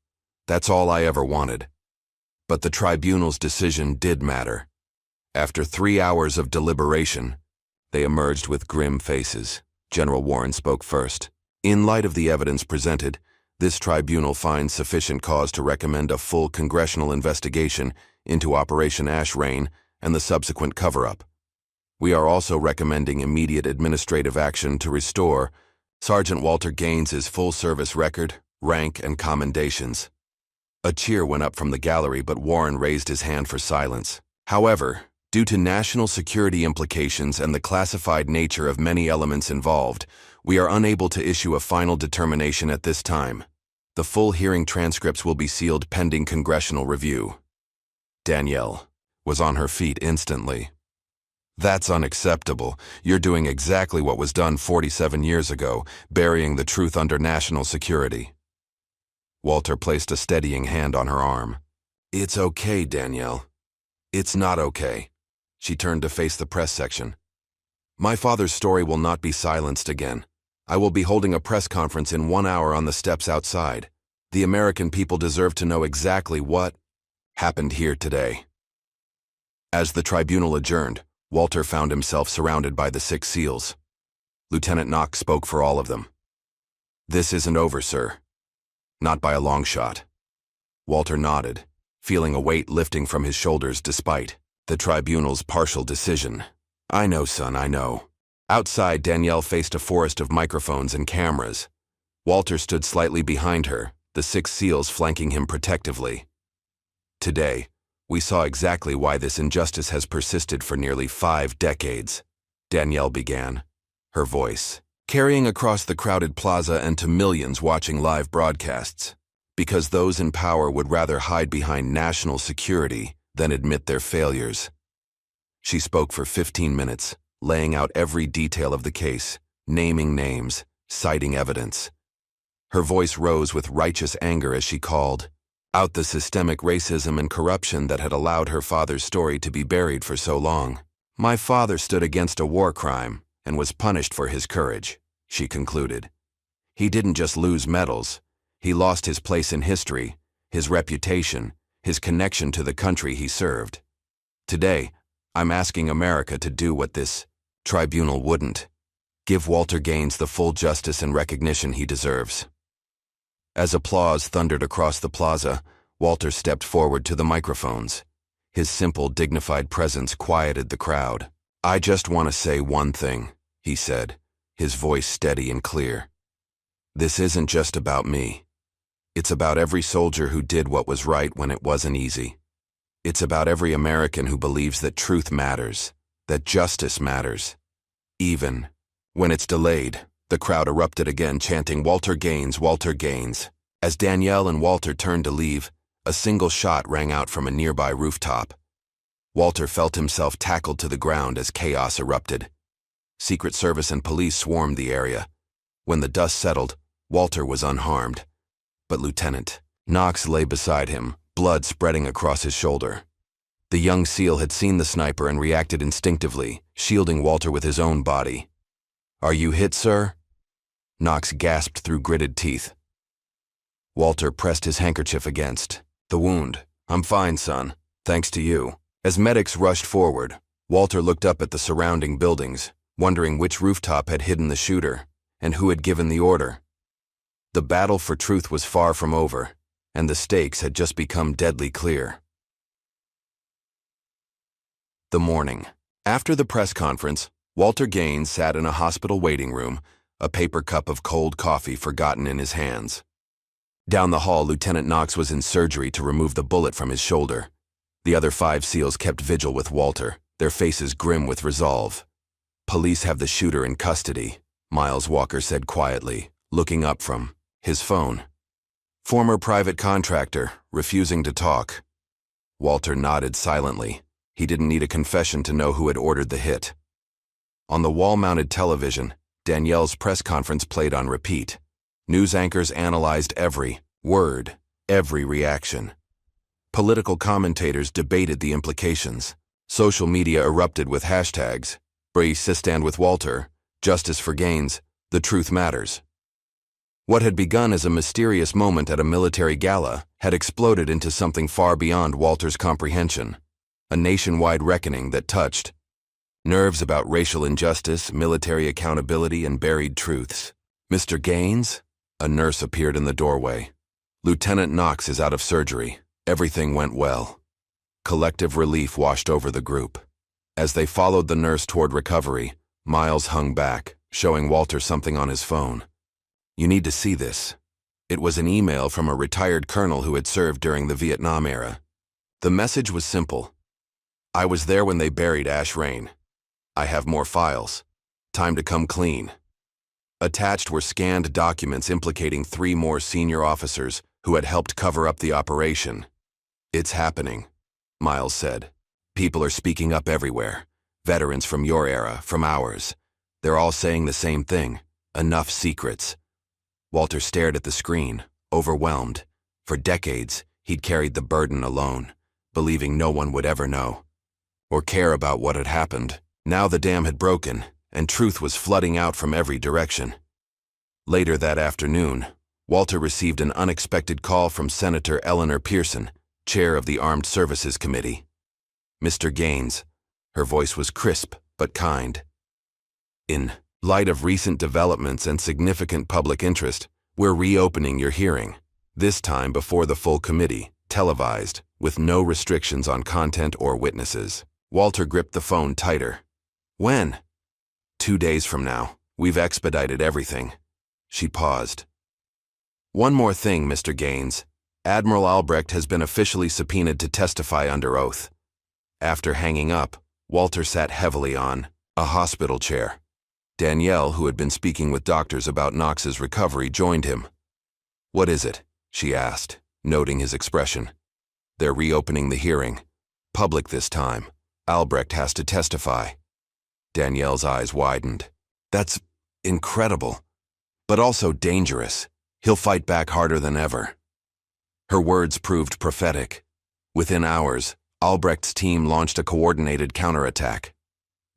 That's all I ever wanted." But the tribunal's decision did matter. After 3 hours of deliberation, they emerged with grim faces. General Warren spoke first. "In light of the evidence presented, this tribunal finds sufficient cause to recommend a full congressional investigation into Operation Ash Rain and the subsequent cover-up. We are also recommending immediate administrative action to restore Sergeant Walter Gaines' full-service record, rank, and commendations." A cheer went up from the gallery, but Warren raised his hand for silence. "However, due to national security implications and the classified nature of many elements involved, we are unable to issue a final determination at this time. The full hearing transcripts will be sealed pending congressional review." Danielle was on her feet instantly. "That's unacceptable. You're doing exactly what was done 47 years ago, burying the truth under national security." Walter placed a steadying hand on her arm. "It's okay, Danielle. It's not okay." She turned to face the press section. "My father's story will not be silenced again. I will be holding a press conference in 1 hour on the steps outside. The American people deserve to know exactly what happened here today." As the tribunal adjourned, Walter found himself surrounded by the 6 SEALs. Lieutenant Knox spoke for all of them. "This isn't over, sir." "Not by a long shot." Walter nodded, feeling a weight lifting from his shoulders despite the tribunal's partial decision. "I know, son, I know." Outside, Danielle faced a forest of microphones and cameras. Walter stood slightly behind her, the 6 SEALs flanking him protectively. "Today, we saw exactly why this injustice has persisted for nearly 5 decades, Danielle began, her voice carrying across the crowded plaza and to millions watching live broadcasts, because those in power would rather hide behind national security than admit their failures. She spoke for 15 minutes, laying out every detail of the case, naming names, citing evidence. Her voice rose with righteous anger as she called out the systemic racism and corruption that had allowed her father's story to be buried for so long. "My father stood against a war crime and was punished for his courage," she concluded. "He didn't just lose medals, he lost his place in history, his reputation, his connection to the country he served. Today, I'm asking America to do what this tribunal wouldn't. Give Walter Gaines the full justice and recognition he deserves." As applause thundered across the plaza, Walter stepped forward to the microphones. His simple, dignified presence quieted the crowd. "I just want to say one thing," he said, his voice steady and clear. "This isn't just about me. It's about every soldier who did what was right when it wasn't easy. It's about every American who believes that truth matters, that justice matters, even when it's delayed." The crowd erupted again, chanting, "Walter Gaines, Walter Gaines." As Danielle and Walter turned to leave, a single shot rang out from a nearby rooftop. Walter felt himself tackled to the ground as chaos erupted. Secret Service and police swarmed the area. When the dust settled, Walter was unharmed. But Lieutenant Knox lay beside him, blood spreading across his shoulder. The young SEAL had seen the sniper and reacted instinctively, shielding Walter with his own body. "Are you hit, sir?" Knox gasped through gritted teeth. Walter pressed his handkerchief against the wound. "I'm fine, son. Thanks to you." As medics rushed forward, Walter looked up at the surrounding buildings, wondering which rooftop had hidden the shooter and who had given the order. The battle for truth was far from over, and the stakes had just become deadly clear. The morning. After the press conference, Walter Gaines sat in a hospital waiting room, a paper cup of cold coffee forgotten in his hands. Down the hall, Lieutenant Knox was in surgery to remove the bullet from his shoulder. The other 5 SEALs kept vigil with Walter, their faces grim with resolve. "Police have the shooter in custody," Miles Walker said quietly, looking up from his phone. Former private contractor, refusing to talk. Walter nodded silently. He didn't need a confession to know who had ordered the hit. On the wall-mounted television, Danielle's press conference played on repeat. News anchors analyzed every word, every reaction. Political commentators debated the implications. Social media erupted with hashtags, "Bree Stand with Walter," "Justice for Gaines," "The Truth Matters." What had begun as a mysterious moment at a military gala had exploded into something far beyond Walter's comprehension. A nationwide reckoning that touched nerves about racial injustice, military accountability, and buried truths. "Mr. Gaines?" A nurse appeared in the doorway. "Lieutenant Knox is out of surgery. Everything went well." Collective relief washed over the group. As they followed the nurse toward recovery, Miles hung back, showing Walter something on his phone. "You need to see this." It was an email from a retired colonel who had served during the Vietnam era. The message was simple. "I was there when they buried Ash Rain. I have more files. Time to come clean." Attached were scanned documents implicating 3 more senior officers who had helped cover up the operation. "It's happening," Miles said. "People are speaking up everywhere. Veterans from your era, from ours. They're all saying the same thing. Enough secrets." Walter stared at the screen, overwhelmed. For decades, he'd carried the burden alone, believing no one would ever know or care about what had happened. Now the dam had broken, and truth was flooding out from every direction. Later that afternoon, Walter received an unexpected call from Senator Eleanor Pearson, chair of the Armed Services Committee. "Mr. Gaines," her voice was crisp but kind. "In light of recent developments and significant public interest, we're reopening your hearing, this time before the full committee, televised, with no restrictions on content or witnesses." Walter gripped the phone tighter. "When?" "2 days from now. We've expedited everything." She paused. "One more thing, Mr. Gaines. Admiral Albrecht has been officially subpoenaed to testify under oath." After hanging up, Walter sat heavily on a hospital chair. Danielle, who had been speaking with doctors about Knox's recovery, joined him. "What is it?" she asked, noting his expression. "They're reopening the hearing. Public this time. Albrecht has to testify." Danielle's eyes widened. "That's incredible, but also dangerous. He'll fight back harder than ever." Her words proved prophetic. Within hours, Albrecht's team launched a coordinated counterattack.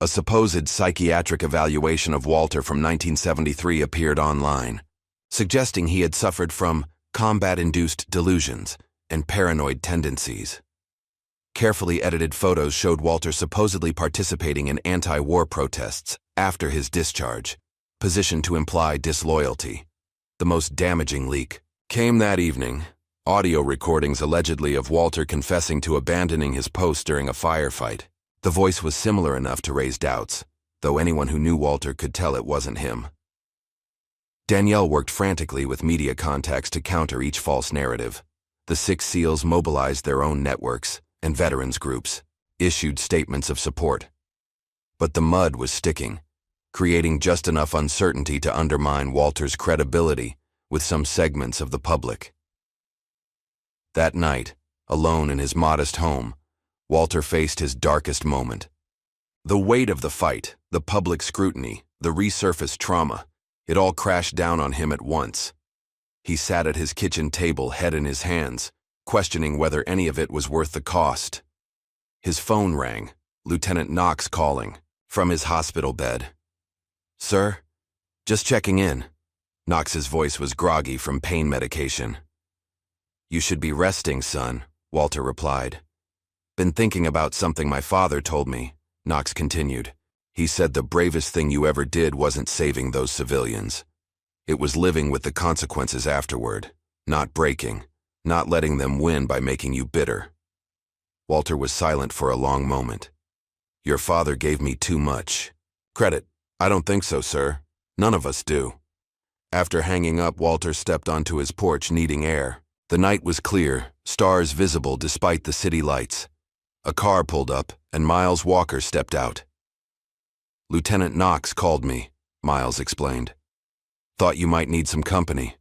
A supposed psychiatric evaluation of Walter from 1973 appeared online, suggesting he had suffered from combat-induced delusions and paranoid tendencies. Carefully edited photos showed Walter supposedly participating in anti-war protests after his discharge, positioned to imply disloyalty. The most damaging leak came that evening. Audio recordings allegedly of Walter confessing to abandoning his post during a firefight. The voice was similar enough to raise doubts, though anyone who knew Walter could tell it wasn't him. Danielle worked frantically with media contacts to counter each false narrative. The 6 SEALs mobilized their own networks, and veterans groups issued statements of support. But the mud was sticking, creating just enough uncertainty to undermine Walter's credibility with some segments of the public. That night, alone in his modest home, Walter faced his darkest moment. The weight of the fight, the public scrutiny, the resurfaced trauma, it all crashed down on him at once. He sat at his kitchen table, head in his hands, questioning whether any of it was worth the cost. His phone rang, Lieutenant Knox calling, from his hospital bed. "Sir? Just checking in." Knox's voice was groggy from pain medication. "You should be resting, son," Walter replied. "Been thinking about something my father told me," Knox continued. "He said the bravest thing you ever did wasn't saving those civilians. It was living with the consequences afterward, not breaking, not letting them win by making you bitter." Walter was silent for a long moment. "Your father gave me too much credit." "I don't think so, sir. None of us do." After hanging up, Walter stepped onto his porch, needing air. The night was clear, stars visible despite the city lights. A car pulled up, and Miles Walker stepped out. "Lieutenant Knox called me," Miles explained. "Thought you might need some company."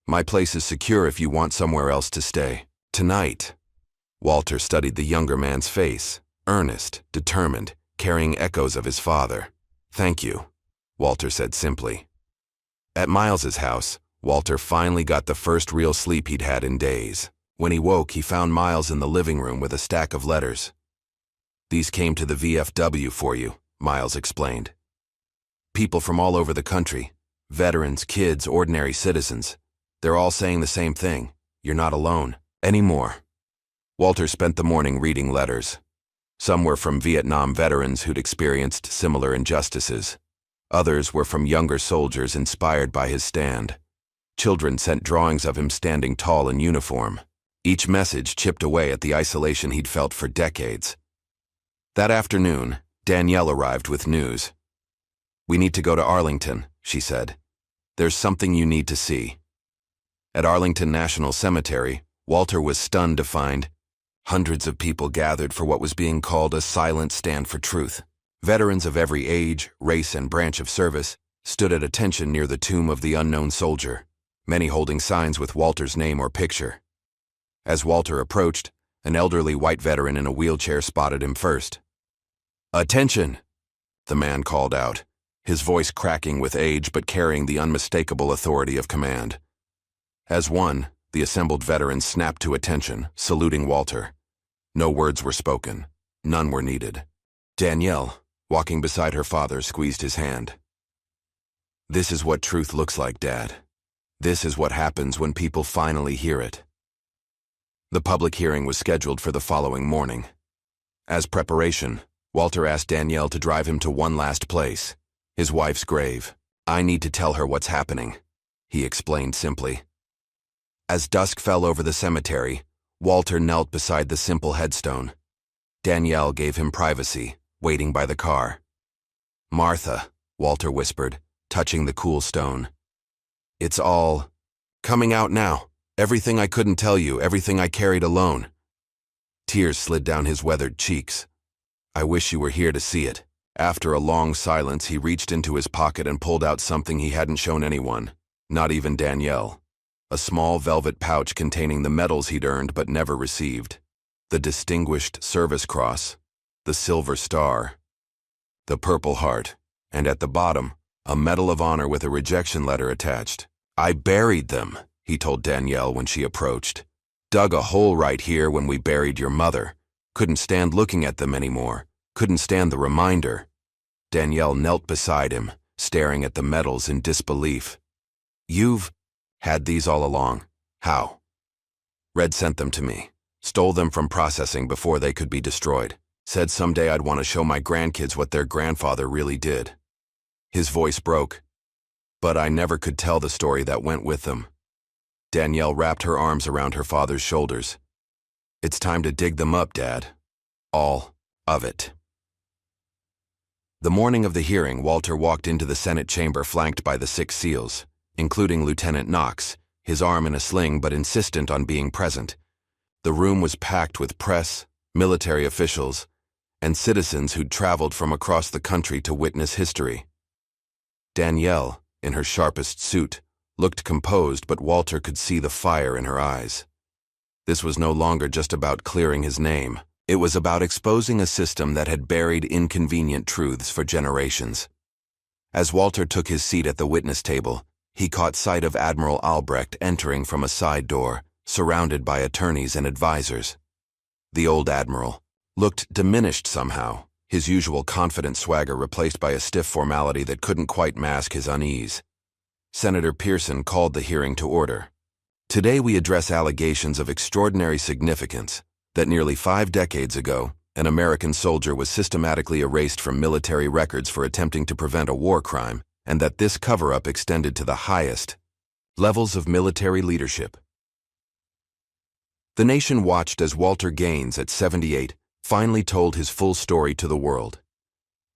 My place is secure if you want somewhere else to stay. Tonight. Walter studied the younger man's face, earnest, determined, carrying echoes of his father. Thank you, Walter said simply. At Miles's house, Walter finally got the first real sleep he'd had in days. When he woke, he found Miles in the living room with a stack of letters. These came to the VFW for you, Miles explained. People from all over the country, veterans, kids, ordinary citizens. They're all saying the same thing. You're not alone anymore. Walter spent the morning reading letters. Some were from Vietnam veterans who'd experienced similar injustices. Others were from younger soldiers inspired by his stand. Children sent drawings of him standing tall in uniform. Each message chipped away at the isolation he'd felt for decades. That afternoon, Danielle arrived with news. We need to go to Arlington, she said. There's something you need to see. At Arlington National Cemetery, Walter was stunned to find hundreds of people gathered for what was being called a silent stand for truth. Veterans of every age, race, and branch of service stood at attention near the tomb of the unknown soldier, many holding signs with Walter's name or picture. As Walter approached, an elderly white veteran in a wheelchair spotted him first. Attention, the man called out, his voice cracking with age but carrying the unmistakable authority of command. As one, the assembled veterans snapped to attention, saluting Walter. No words were spoken. None were needed. Danielle, walking beside her father, squeezed his hand. This is what truth looks like, Dad. This is what happens when people finally hear it. The public hearing was scheduled for the following morning. As preparation, Walter asked Danielle to drive him to one last place, his wife's grave. I need to tell her what's happening, he explained simply. As dusk fell over the cemetery, Walter knelt beside the simple headstone. Danielle gave him privacy, waiting by the car. Martha, Walter whispered, touching the cool stone. It's all coming out now. Everything I couldn't tell you, everything I carried alone. Tears slid down his weathered cheeks. I wish you were here to see it. After a long silence, he reached into his pocket and pulled out something he hadn't shown anyone, not even Danielle. A small velvet pouch containing the medals he'd earned but never received. The Distinguished Service Cross, the Silver Star, the Purple Heart, and at the bottom, a Medal of Honor with a rejection letter attached. I buried them, he told Danielle when she approached. Dug a hole right here when we buried your mother. Couldn't stand looking at them anymore. Couldn't stand the reminder. Danielle knelt beside him, staring at the medals in disbelief. You've had these all along. How? Red sent them to me. Stole them from processing before they could be destroyed. Said someday I'd want to show my grandkids what their grandfather really did. His voice broke. But I never could tell the story that went with them. Danielle wrapped her arms around her father's shoulders. It's time to dig them up, Dad. All of it. The morning of the hearing, Walter walked into the Senate chamber flanked by the 6 SEALs, including Lieutenant Knox, his arm in a sling but insistent on being present. The room was packed with press, military officials, and citizens who'd traveled from across the country to witness history. Danielle, in her sharpest suit, looked composed, but Walter could see the fire in her eyes. This was no longer just about clearing his name. It was about exposing a system that had buried inconvenient truths for generations. As Walter took his seat at the witness table, he caught sight of Admiral Albrecht entering from a side door, surrounded by attorneys and advisors. The old admiral looked diminished somehow, his usual confident swagger replaced by a stiff formality that couldn't quite mask his unease. Senator Pearson called the hearing to order. Today we address allegations of extraordinary significance that nearly 5 decades ago, an American soldier was systematically erased from military records for attempting to prevent a war crime, and that this cover-up extended to the highest levels of military leadership. The nation watched as Walter Gaines, at 78, finally told his full story to the world.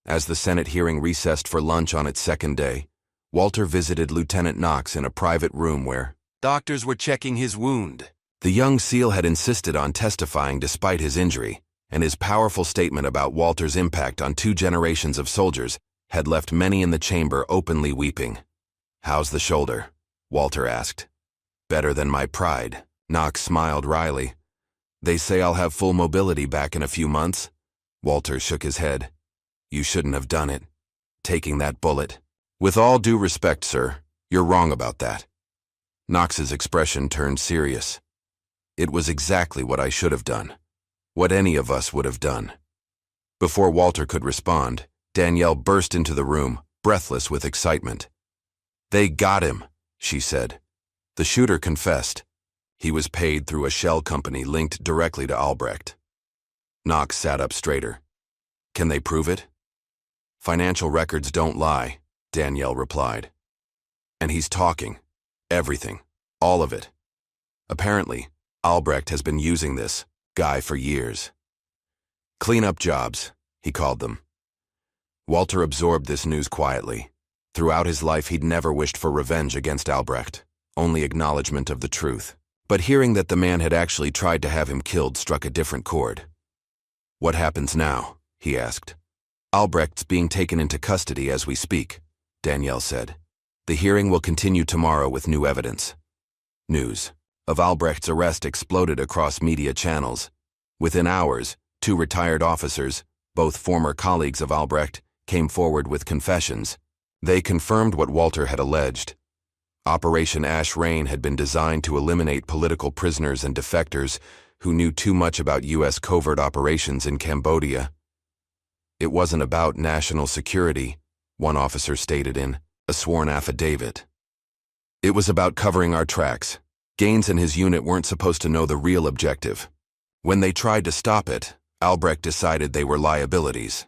As the Senate hearing recessed for lunch on its second day, Walter visited Lieutenant Knox in a private room where doctors were checking his wound. The young SEAL had insisted on testifying despite his injury, and his powerful statement about Walter's impact on 2 generations of soldiers had left many in the chamber openly weeping. How's the shoulder? Walter asked. Better than my pride. Knox smiled wryly. They say I'll have full mobility back in a few months. Walter shook his head. You shouldn't have done it. Taking that bullet. With all due respect, sir, you're wrong about that. Knox's expression turned serious. It was exactly what I should have done. What any of us would have done. Before Walter could respond, Danielle burst into the room, breathless with excitement. They got him, she said. The shooter confessed. He was paid through a shell company linked directly to Albrecht. Knox sat up straighter. Can they prove it? Financial records don't lie, Danielle replied. And he's talking. Everything. All of it. Apparently, Albrecht has been using this guy for years. Cleanup jobs, he called them. Walter absorbed this news quietly. Throughout his life, he'd never wished for revenge against Albrecht, only acknowledgement of the truth. But hearing that the man had actually tried to have him killed struck a different chord. What happens now? He asked. Albrecht's being taken into custody as we speak, Danielle said. The hearing will continue tomorrow with new evidence. News of Albrecht's arrest exploded across media channels. Within hours, 2 retired officers, both former colleagues of Albrecht, came forward with confessions. They confirmed what Walter had alleged. Operation Ash Rain had been designed to eliminate political prisoners and defectors who knew too much about U.S. covert operations in Cambodia. It wasn't about national security, one officer stated in a sworn affidavit. It was about covering our tracks. Gaines and his unit weren't supposed to know the real objective. When they tried to stop it, Albrecht decided they were liabilities.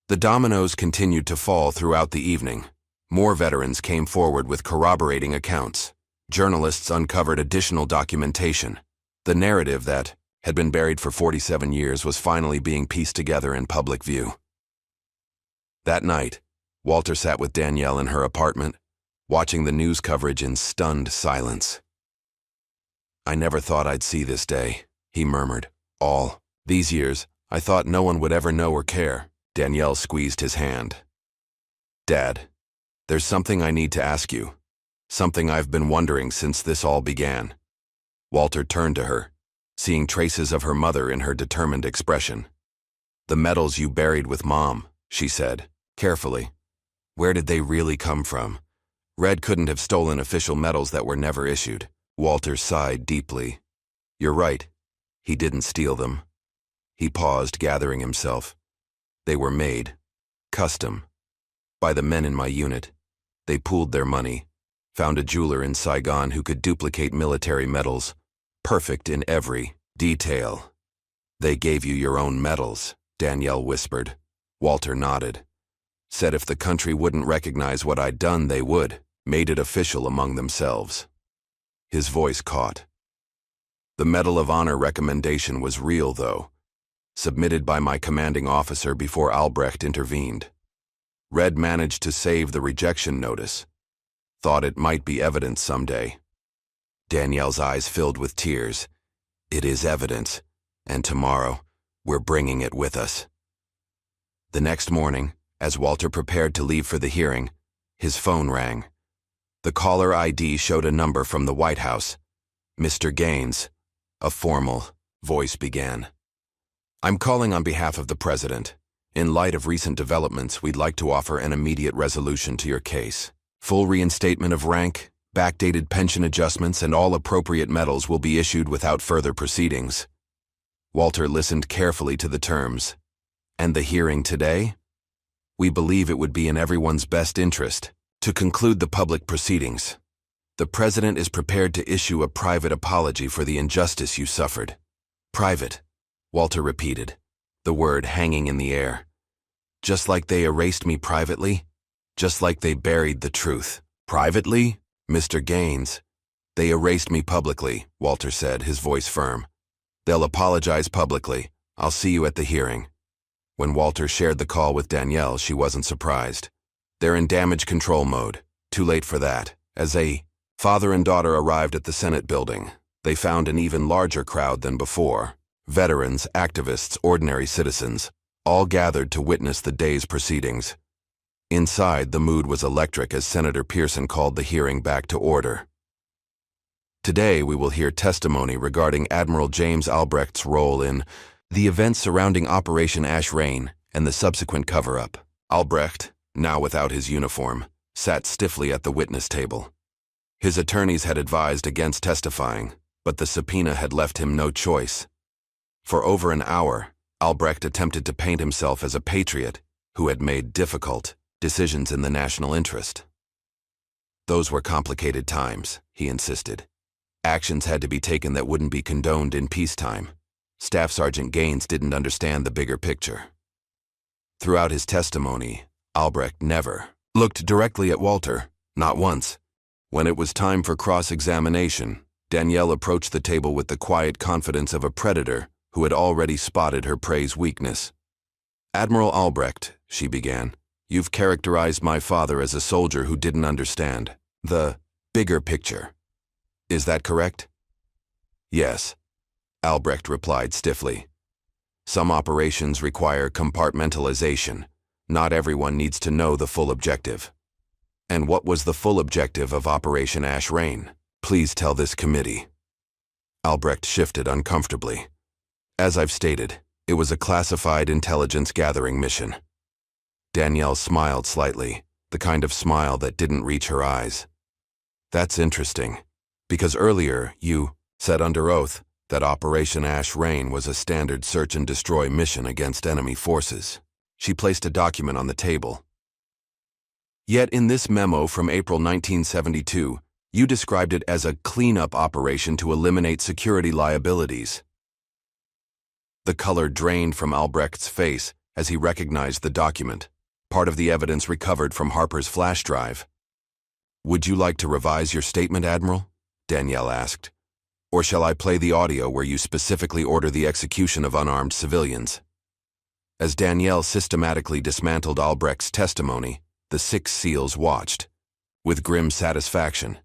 The dominoes continued to fall throughout the evening. More veterans came forward with corroborating accounts. Journalists uncovered additional documentation. The narrative that had been buried for 47 years was finally being pieced together in public view. That night, Walter sat with Danielle in her apartment, watching the news coverage in stunned silence. I never thought I'd see this day, he murmured. All these years, I thought no one would ever know or care. Danielle squeezed his hand. Dad, there's something I need to ask you. Something I've been wondering since this all began. Walter turned to her, seeing traces of her mother in her determined expression. The medals you buried with Mom, she said, carefully. Where did they really come from? Red couldn't have stolen official medals that were never issued. Walter sighed deeply. You're right. He didn't steal them. He paused, gathering himself. They were made. Custom. By the men in my unit. They pooled their money. Found a jeweler in Saigon who could duplicate military medals. Perfect in every detail. They gave you your own medals, Danielle whispered. Walter nodded. Said if the country wouldn't recognize what I'd done, they would. Made it official among themselves. His voice caught. The Medal of Honor recommendation was real, though. Submitted by my commanding officer before Albrecht intervened. Red managed to save the rejection notice. Thought it might be evidence someday. Danielle's eyes filled with tears. It is evidence, and tomorrow, we're bringing it with us. The next morning, as Walter prepared to leave for the hearing, his phone rang. The caller ID showed a number from the White House. Mr. Gaines, a formal voice began. I'm calling on behalf of the President. In light of recent developments, we'd like to offer an immediate resolution to your case. Full reinstatement of rank, backdated pension adjustments, and all appropriate medals will be issued without further proceedings. Walter listened carefully to the terms. And the hearing today? We believe it would be in everyone's best interest to conclude the public proceedings. The President is prepared to issue a private apology for the injustice you suffered. Private, Walter repeated, the word hanging in the air. Just like they erased me privately, just like they buried the truth. Privately, Mr. Gaines? They erased me publicly, Walter said, his voice firm. They'll apologize publicly. I'll see you at the hearing. When Walter shared the call with Danielle, she wasn't surprised. They're in damage control mode. Too late for that. As father and daughter arrived at the Senate building, they found an even larger crowd than before. Veterans, activists, ordinary citizens, all gathered to witness the day's proceedings. Inside, the mood was electric as Senator Pearson called the hearing back to order. Today, we will hear testimony regarding Admiral James Albrecht's role in the events surrounding Operation Ash Rain and the subsequent cover-up. Albrecht, now without his uniform, sat stiffly at the witness table. His attorneys had advised against testifying, but the subpoena had left him no choice. For over an hour, Albrecht attempted to paint himself as a patriot who had made difficult decisions in the national interest. Those were complicated times, he insisted. Actions had to be taken that wouldn't be condoned in peacetime. Staff Sergeant Gaines didn't understand the bigger picture. Throughout his testimony, Albrecht never looked directly at Walter, not once. When it was time for cross-examination, Danielle approached the table with the quiet confidence of a predator who had already spotted her prey's weakness. "Admiral Albrecht," she began, "you've characterized my father as a soldier who didn't understand the bigger picture. Is that correct?" "Yes," Albrecht replied stiffly. "Some operations require compartmentalization. Not everyone needs to know the full objective." "And what was the full objective of Operation Ash Rain? Please tell this committee." Albrecht shifted uncomfortably. "As I've stated, it was a classified intelligence-gathering mission." Danielle smiled slightly, the kind of smile that didn't reach her eyes. "That's interesting. Because earlier, you said under oath that Operation Ash Rain was a standard search-and-destroy mission against enemy forces." She placed a document on the table. "Yet in this memo from April 1972, you described it as a cleanup operation to eliminate security liabilities." The color drained from Albrecht's face as he recognized the document, part of the evidence recovered from Harper's flash drive. "Would you like to revise your statement, Admiral?" Danielle asked. "Or shall I play the audio where you specifically order the execution of unarmed civilians?" As Danielle systematically dismantled Albrecht's testimony, the 6 SEALs watched, with grim satisfaction.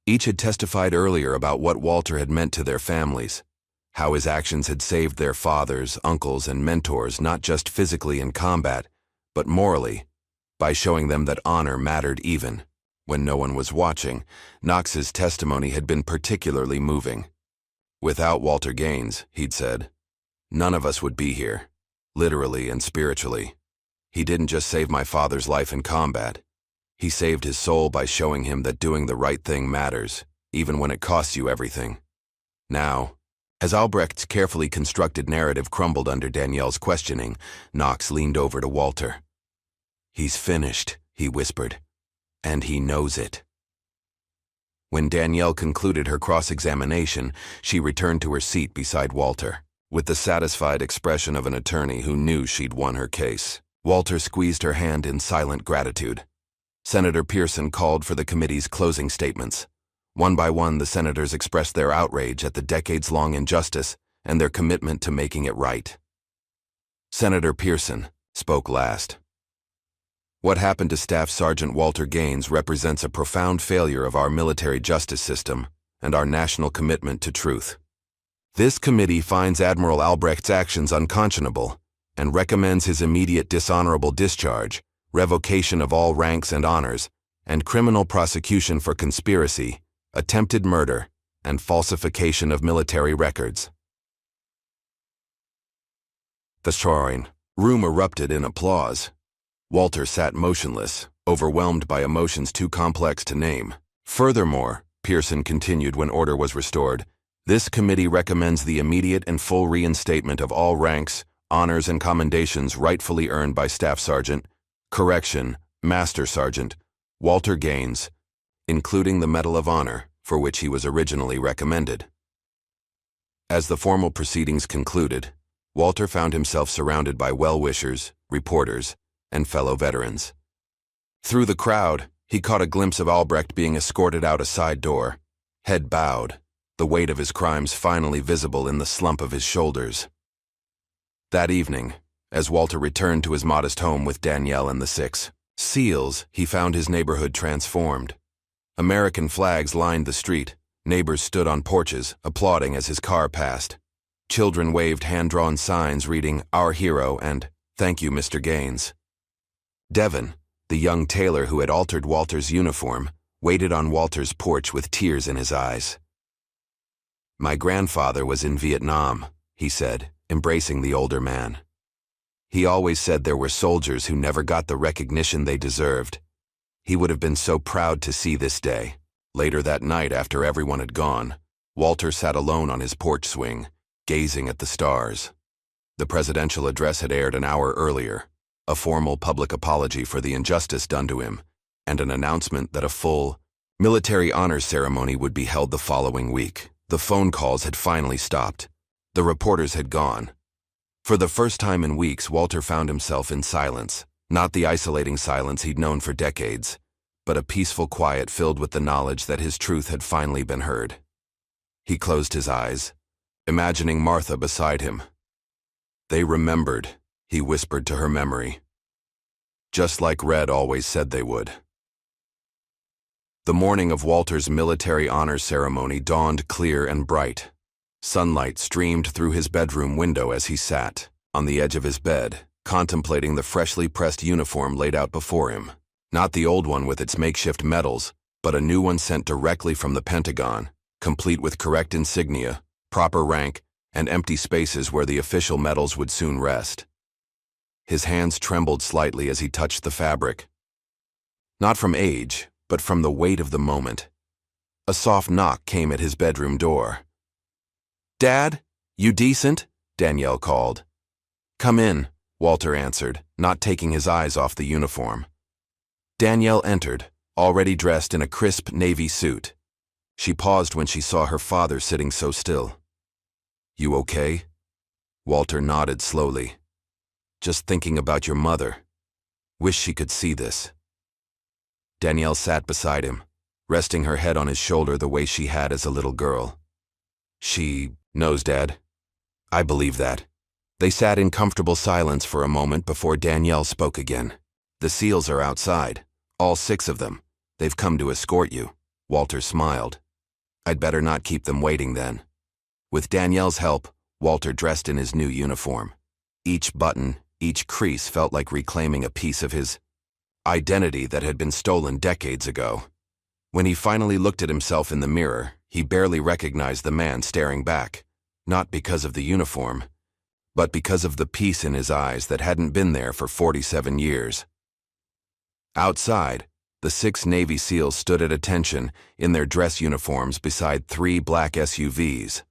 Each had testified earlier about what Walter had meant to their families, how his actions had saved their fathers, uncles, and mentors not just physically in combat, but morally, by showing them that honor mattered even when no one was watching. Knox's testimony had been particularly moving. "Without Walter Gaines," he'd said, "none of us would be here, literally and spiritually. He didn't just save my father's life in combat. He saved his soul by showing him that doing the right thing matters, even when it costs you everything." Now, as Albrecht's carefully constructed narrative crumbled under Danielle's questioning, Knox leaned over to Walter. "He's finished," he whispered. "And he knows it." When Danielle concluded her cross-examination, she returned to her seat beside Walter, with the satisfied expression of an attorney who knew she'd won her case. Walter squeezed her hand in silent gratitude. Senator Pearson called for the committee's closing statements. One by one, the senators expressed their outrage at the decades-long injustice and their commitment to making it right. Senator Pearson spoke last. "What happened to Staff Sergeant Walter Gaines represents a profound failure of our military justice system and our national commitment to truth. This committee finds Admiral Albrecht's actions unconscionable and recommends his immediate dishonorable discharge, revocation of all ranks and honors, and criminal prosecution for conspiracy, attempted murder, and falsification of military records." The soaring room erupted in applause. Walter sat motionless, overwhelmed by emotions too complex to name. "Furthermore," Pearson continued when order was restored, "this committee recommends the immediate and full reinstatement of all ranks, honors, and commendations rightfully earned by Staff Sergeant, Master Sergeant, Walter Gaines, including the Medal of Honor, for which he was originally recommended." As the formal proceedings concluded, Walter found himself surrounded by well-wishers, reporters, and fellow veterans. Through the crowd, he caught a glimpse of Albrecht being escorted out a side door, head bowed, the weight of his crimes finally visible in the slump of his shoulders. That evening, as Walter returned to his modest home with Danielle and the 6 SEALs, he found his neighborhood transformed. American flags lined the street, neighbors stood on porches, applauding as his car passed. Children waved hand-drawn signs reading, "Our Hero" and "Thank you, Mr. Gaines." Devin, the young tailor who had altered Walter's uniform, waited on Walter's porch with tears in his eyes. My grandfather was in Vietnam, he said, embracing the older man. He always said there were soldiers who never got the recognition they deserved. He would have been so proud to see this day. Later that night, after everyone had gone, Walter sat alone on his porch swing, gazing at the stars. The presidential address had aired an hour earlier, a formal public apology for the injustice done to him, and an announcement that a full military honors ceremony would be held the following week. The phone calls had finally stopped. The reporters had gone. For the first time in weeks, Walter found himself in silence, not the isolating silence he'd known for decades, but a peaceful quiet filled with the knowledge that his truth had finally been heard. He closed his eyes, imagining Martha beside him. They remembered, he whispered to her memory. Just like Red always said they would. The morning of Walter's military honors ceremony dawned clear and bright. Sunlight streamed through his bedroom window as he sat, on the edge of his bed, contemplating the freshly pressed uniform laid out before him. Not the old one with its makeshift medals, but a new one sent directly from the Pentagon, complete with correct insignia, proper rank, and empty spaces where the official medals would soon rest. His hands trembled slightly as he touched the fabric. Not from age, but from the weight of the moment. A soft knock came at his bedroom door. "Dad, you decent?" Danielle called. "Come in," Walter answered, not taking his eyes off the uniform. Danielle entered, already dressed in a crisp navy suit. She paused when she saw her father sitting so still. "You okay?" Walter nodded slowly. "Just thinking about your mother. Wish she could see this." Danielle sat beside him, resting her head on his shoulder the way she had as a little girl. "She knows, Dad. I believe that." They sat in comfortable silence for a moment before Danielle spoke again. "The SEALs are outside, all 6 of them. They've come to escort you." Walter smiled. "I'd better not keep them waiting then." With Danielle's help, Walter dressed in his new uniform. Each button, each crease felt like reclaiming a piece of his identity that had been stolen decades ago. When he finally looked at himself in the mirror, he barely recognized the man staring back, not because of the uniform, but because of the peace in his eyes that hadn't been there for 47 years. Outside, the 6 Navy SEALs stood at attention in their dress uniforms beside 3 black SUVs.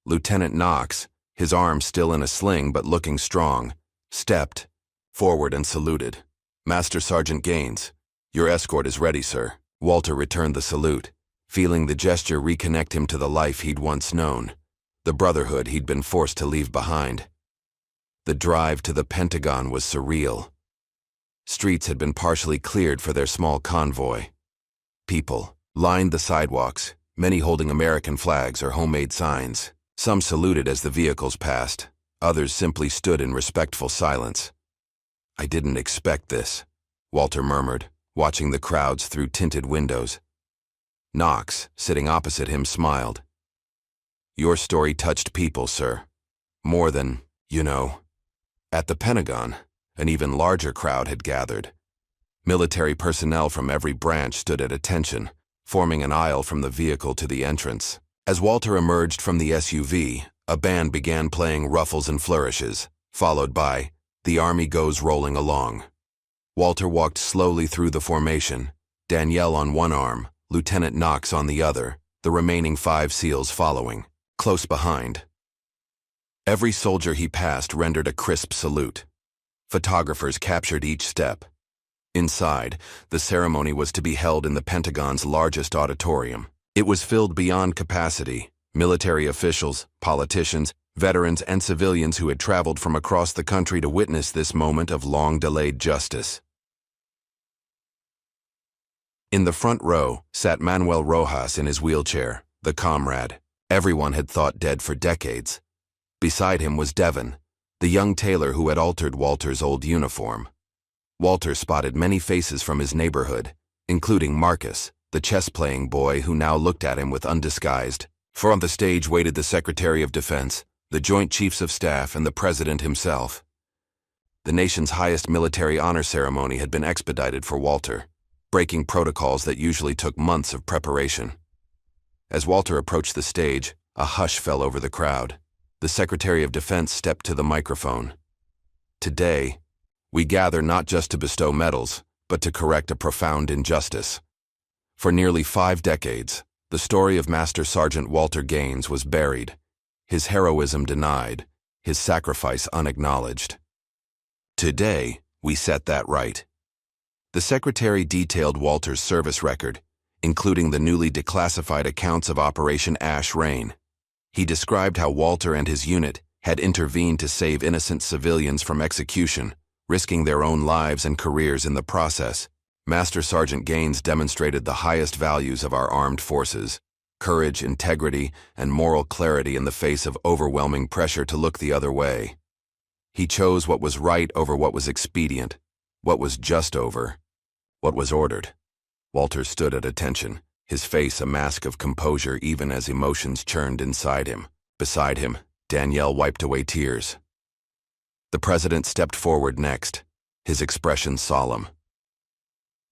Lieutenant Knox, his arm still in a sling but looking strong, stepped forward and saluted. "Master Sergeant Gaines, your escort is ready, sir." Walter returned the salute, feeling the gesture reconnect him to the life he'd once known, the brotherhood he'd been forced to leave behind. The drive to the Pentagon was surreal. Streets had been partially cleared for their small convoy. People lined the sidewalks, many holding American flags or homemade signs. Some saluted as the vehicles passed, others simply stood in respectful silence. "I didn't expect this," Walter murmured, watching the crowds through tinted windows. Knox, sitting opposite him, smiled. "Your story touched people, sir. More than, you know." At the Pentagon, an even larger crowd had gathered. Military personnel from every branch stood at attention, forming an aisle from the vehicle to the entrance. As Walter emerged from the SUV, a band began playing Ruffles and Flourishes, followed by "The Army Goes Rolling Along." Walter walked slowly through the formation, Danielle on one arm, Lieutenant Knox on the other, the remaining 5 SEALs following, close behind. Every soldier he passed rendered a crisp salute. Photographers captured each step. Inside, the ceremony was to be held in the Pentagon's largest auditorium. It was filled beyond capacity. Military officials, politicians, veterans, and civilians who had traveled from across the country to witness this moment of long-delayed justice. In the front row sat Manuel Rojas in his wheelchair, the comrade everyone had thought dead for decades. Beside him was Devon, the young tailor who had altered Walter's old uniform. Walter spotted many faces from his neighborhood, including Marcus, the chess-playing boy who now looked at him with undisguised. For on the stage waited the Secretary of Defense, the Joint Chiefs of Staff, and the President himself. The nation's highest military honor ceremony had been expedited for Walter, breaking protocols that usually took months of preparation. As Walter approached the stage, A hush fell over the crowd. The Secretary of Defense stepped to the microphone. Today, we gather not just to bestow medals, but to correct a profound injustice. For nearly 5 decades, the story of Master Sergeant Walter Gaines was buried, his heroism denied, his sacrifice unacknowledged. Today, we set that right. The Secretary detailed Walter's service record, including the newly declassified accounts of Operation Ash Rain. He described how Walter and his unit had intervened to save innocent civilians from execution, risking their own lives and careers in the process. Master Sergeant Gaines demonstrated the highest values of our armed forces: courage, integrity, and moral clarity in the face of overwhelming pressure to look the other way. He chose what was right over what was expedient, what was just over what was ordered. Walter stood at attention, his face a mask of composure even as emotions churned inside him. Beside him, Danielle wiped away tears. The President stepped forward next, his expression solemn.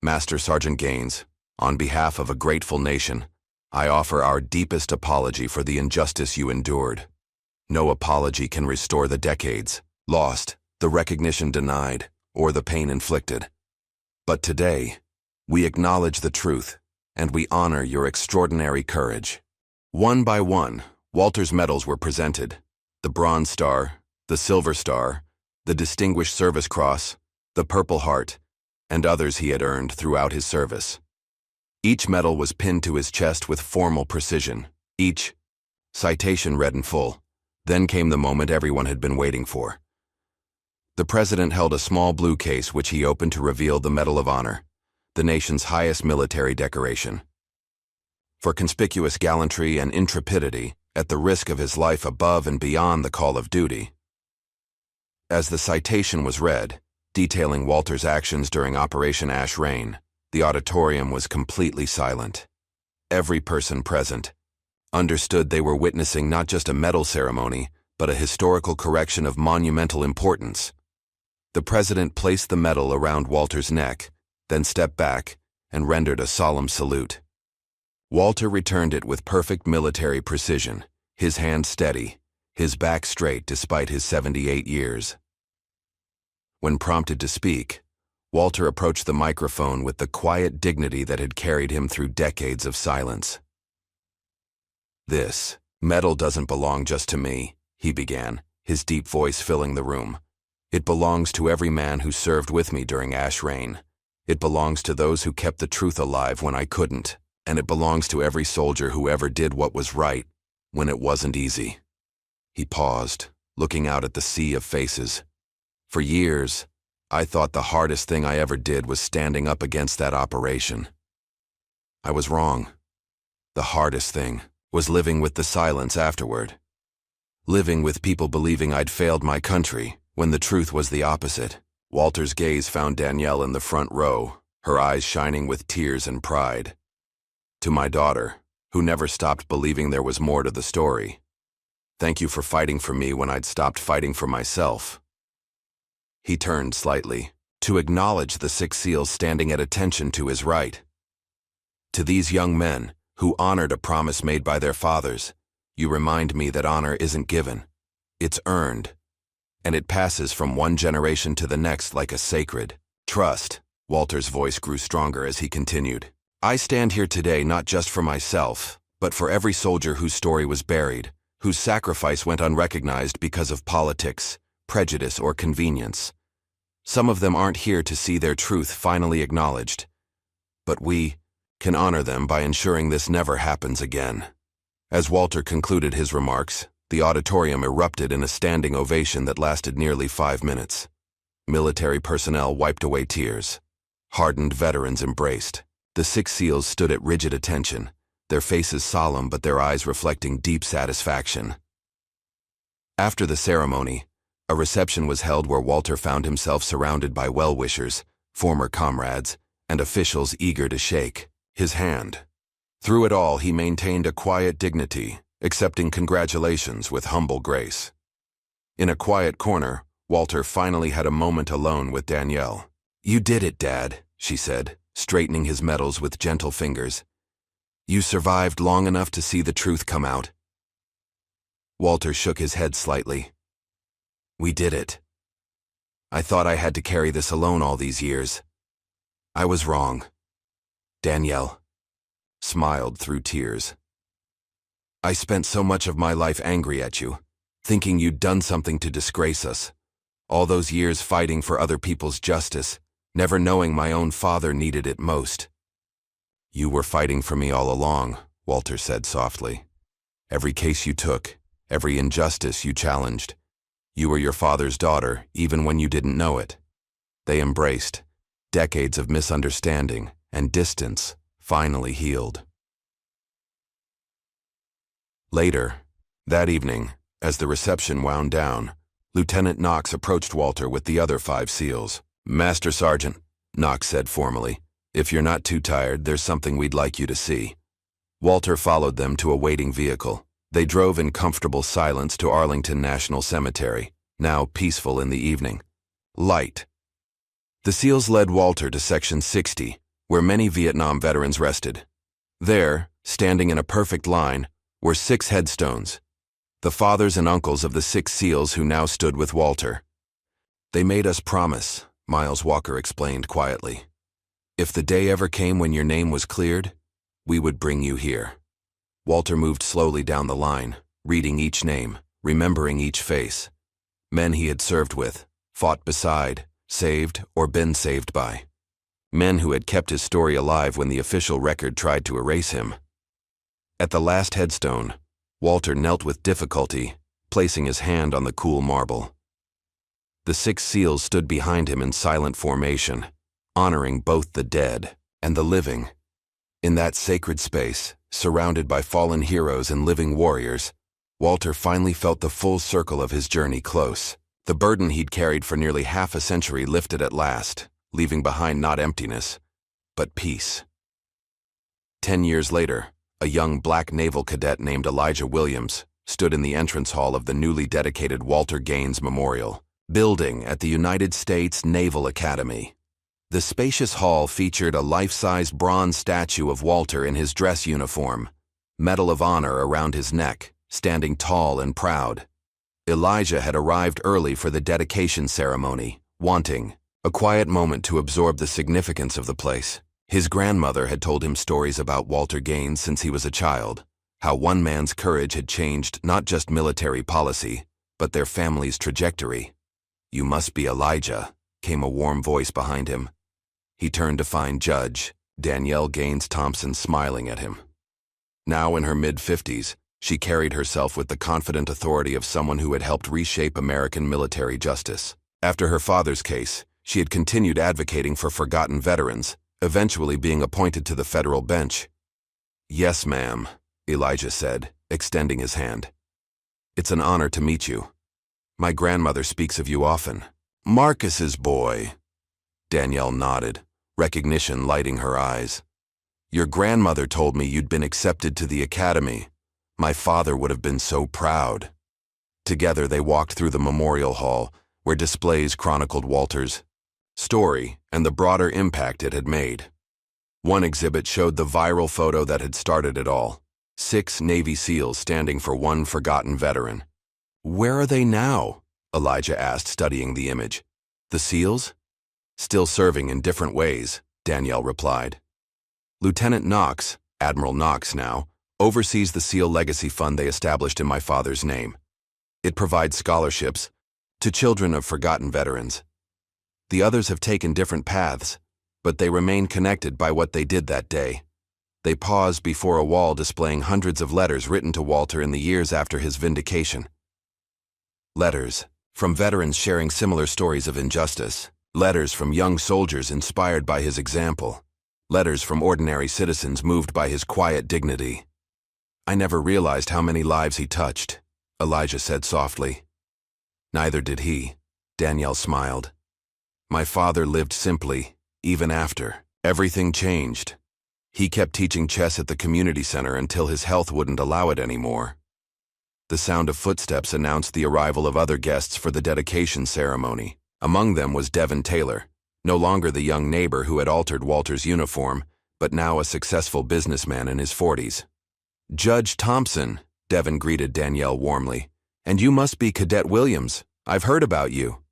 Master Sergeant Gaines, on behalf of a grateful nation, I offer our deepest apology for the injustice you endured. No apology can restore the decades lost, the recognition denied, or the pain inflicted. But today, we acknowledge the truth, and we honor your extraordinary courage. One by one, Walter's medals were presented: the Bronze Star, the Silver Star, the Distinguished Service Cross, the Purple Heart, and others he had earned throughout his service. Each medal was pinned to his chest with formal precision. Each citation read in full. Then came the moment everyone had been waiting for. The President held a small blue case which he opened to reveal the Medal of Honor, the nation's highest military decoration. For conspicuous gallantry and intrepidity, at the risk of his life above and beyond the call of duty. As the citation was read, detailing Walter's actions during Operation Ash Rain, the auditorium was completely silent. Every person present understood they were witnessing not just a medal ceremony, but a historical correction of monumental importance. The President placed the medal around Walter's neck, then stepped back and rendered a solemn salute. Walter returned it with perfect military precision, his hand steady, his back straight despite his 78 years. When prompted to speak, Walter approached the microphone with the quiet dignity that had carried him through decades of silence. "This medal doesn't belong just to me," he began, his deep voice filling the room. "It belongs to every man who served with me during Ash Rain. It belongs to those who kept the truth alive when I couldn't, and it belongs to every soldier who ever did what was right when it wasn't easy." He paused, looking out at the sea of faces. "For years, I thought the hardest thing I ever did was standing up against that operation. I was wrong. The hardest thing was living with the silence afterward. Living with people believing I'd failed my country when the truth was the opposite." Walter's gaze found Danielle in the front row, her eyes shining with tears and pride. "To my daughter, who never stopped believing there was more to the story. Thank you for fighting for me when I'd stopped fighting for myself." He turned slightly, to acknowledge the 6 SEALs standing at attention to his right. "To these young men, who honored a promise made by their fathers, you remind me that honor isn't given, it's earned, and it passes from one generation to the next like a sacred trust." Walter's voice grew stronger as he continued. "I stand here today not just for myself, but for every soldier whose story was buried, whose sacrifice went unrecognized because of politics, prejudice, or convenience. Some of them aren't here to see their truth finally acknowledged, but we can honor them by ensuring this never happens again." As Walter concluded his remarks, the auditorium erupted in a standing ovation that lasted nearly 5 minutes. Military personnel wiped away tears. Hardened veterans embraced. The 6 SEALs stood at rigid attention, their faces solemn but their eyes reflecting deep satisfaction. After the ceremony, a reception was held where Walter found himself surrounded by well-wishers, former comrades, and officials eager to shake his hand. Through it all, he maintained a quiet dignity, accepting congratulations with humble grace. In a quiet corner, Walter finally had a moment alone with Danielle. "You did it, Dad," she said, straightening his medals with gentle fingers. "You survived long enough to see the truth come out. Walter shook his head slightly. We did it. I thought I had to carry this alone all these years. I was wrong. Danielle smiled through tears. I spent so much of my life angry at you, thinking you'd done something to disgrace us. All those years fighting for other people's justice, never knowing my own father needed it most. You were fighting for me all along, Walter said softly. Every case you took, every injustice you challenged. You were your father's daughter, even when you didn't know it. They embraced. Decades of misunderstanding and distance finally healed. Later, that evening, as the reception wound down, Lieutenant Knox approached Walter with the other 5 SEALs. Master Sergeant, Knox said formally, if you're not too tired, there's something we'd like you to see. Walter followed them to a waiting vehicle. They drove in comfortable silence to Arlington National Cemetery, now peaceful in the evening. Light. The SEALs led Walter to Section 60, where many Vietnam veterans rested. There, standing in a perfect line, were 6 headstones, the fathers and uncles of the 6 SEALs who now stood with Walter. They made us promise, Miles Walker explained quietly. If the day ever came when your name was cleared, we would bring you here. Walter moved slowly down the line, reading each name, remembering each face. Men he had served with, fought beside, saved, or been saved by. Men who had kept his story alive when the official record tried to erase him. At the last headstone, Walter knelt with difficulty, placing his hand on the cool marble. The 6 SEALs stood behind him in silent formation, honoring both the dead and the living. In that sacred space, surrounded by fallen heroes and living warriors, Walter finally felt the full circle of his journey close. The burden he'd carried for nearly half a century lifted at last, leaving behind not emptiness, but peace. 10 years later, a young black naval cadet named Elijah Williams stood in the entrance hall of the newly dedicated Walter Gaines Memorial building at the United States Naval Academy. The spacious hall featured a life-size bronze statue of Walter in his dress uniform, Medal of Honor around his neck, standing tall and proud. Elijah had arrived early for the dedication ceremony, wanting a quiet moment to absorb the significance of the place. His grandmother had told him stories about Walter Gaines since he was a child, how one man's courage had changed not just military policy, but their family's trajectory. You must be Elijah, came a warm voice behind him. He turned to find Judge Danielle Gaines Thompson smiling at him. Now in her mid-50s, she carried herself with the confident authority of someone who had helped reshape American military justice. After her father's case, she had continued advocating for forgotten veterans, eventually being appointed to the federal bench. Yes, ma'am, Elijah said, extending his hand. It's an honor to meet you. My grandmother speaks of you often. Marcus's boy. Danielle nodded, recognition lighting her eyes. Your grandmother told me you'd been accepted to the academy. My father would have been so proud. Together they walked through the memorial hall, where displays chronicled Walter's story and the broader impact it had made. One exhibit showed the viral photo that had started it all. 6 Navy SEALs standing for one forgotten veteran. Where are they now? Elijah asked, studying the image. The SEALs? Still serving in different ways, Danielle replied. Lieutenant Knox, Admiral Knox now, oversees the SEAL Legacy Fund they established in my father's name. It provides scholarships to children of forgotten veterans. The others have taken different paths, but they remain connected by what they did that day. They paused before a wall displaying hundreds of letters written to Walter in the years after his vindication. Letters from veterans sharing similar stories of injustice. Letters from young soldiers inspired by his example. Letters from ordinary citizens moved by his quiet dignity. I never realized how many lives he touched, Elijah said softly. Neither did he, Danielle smiled. My father lived simply, even after. Everything changed. He kept teaching chess at the community center until his health wouldn't allow it anymore. The sound of footsteps announced the arrival of other guests for the dedication ceremony. Among them was Devin Taylor, no longer the young neighbor who had altered Walter's uniform, but now a successful businessman in his 40s. Judge Thompson, Devin greeted Danielle warmly. "And you must be Cadet Williams. I've heard about you."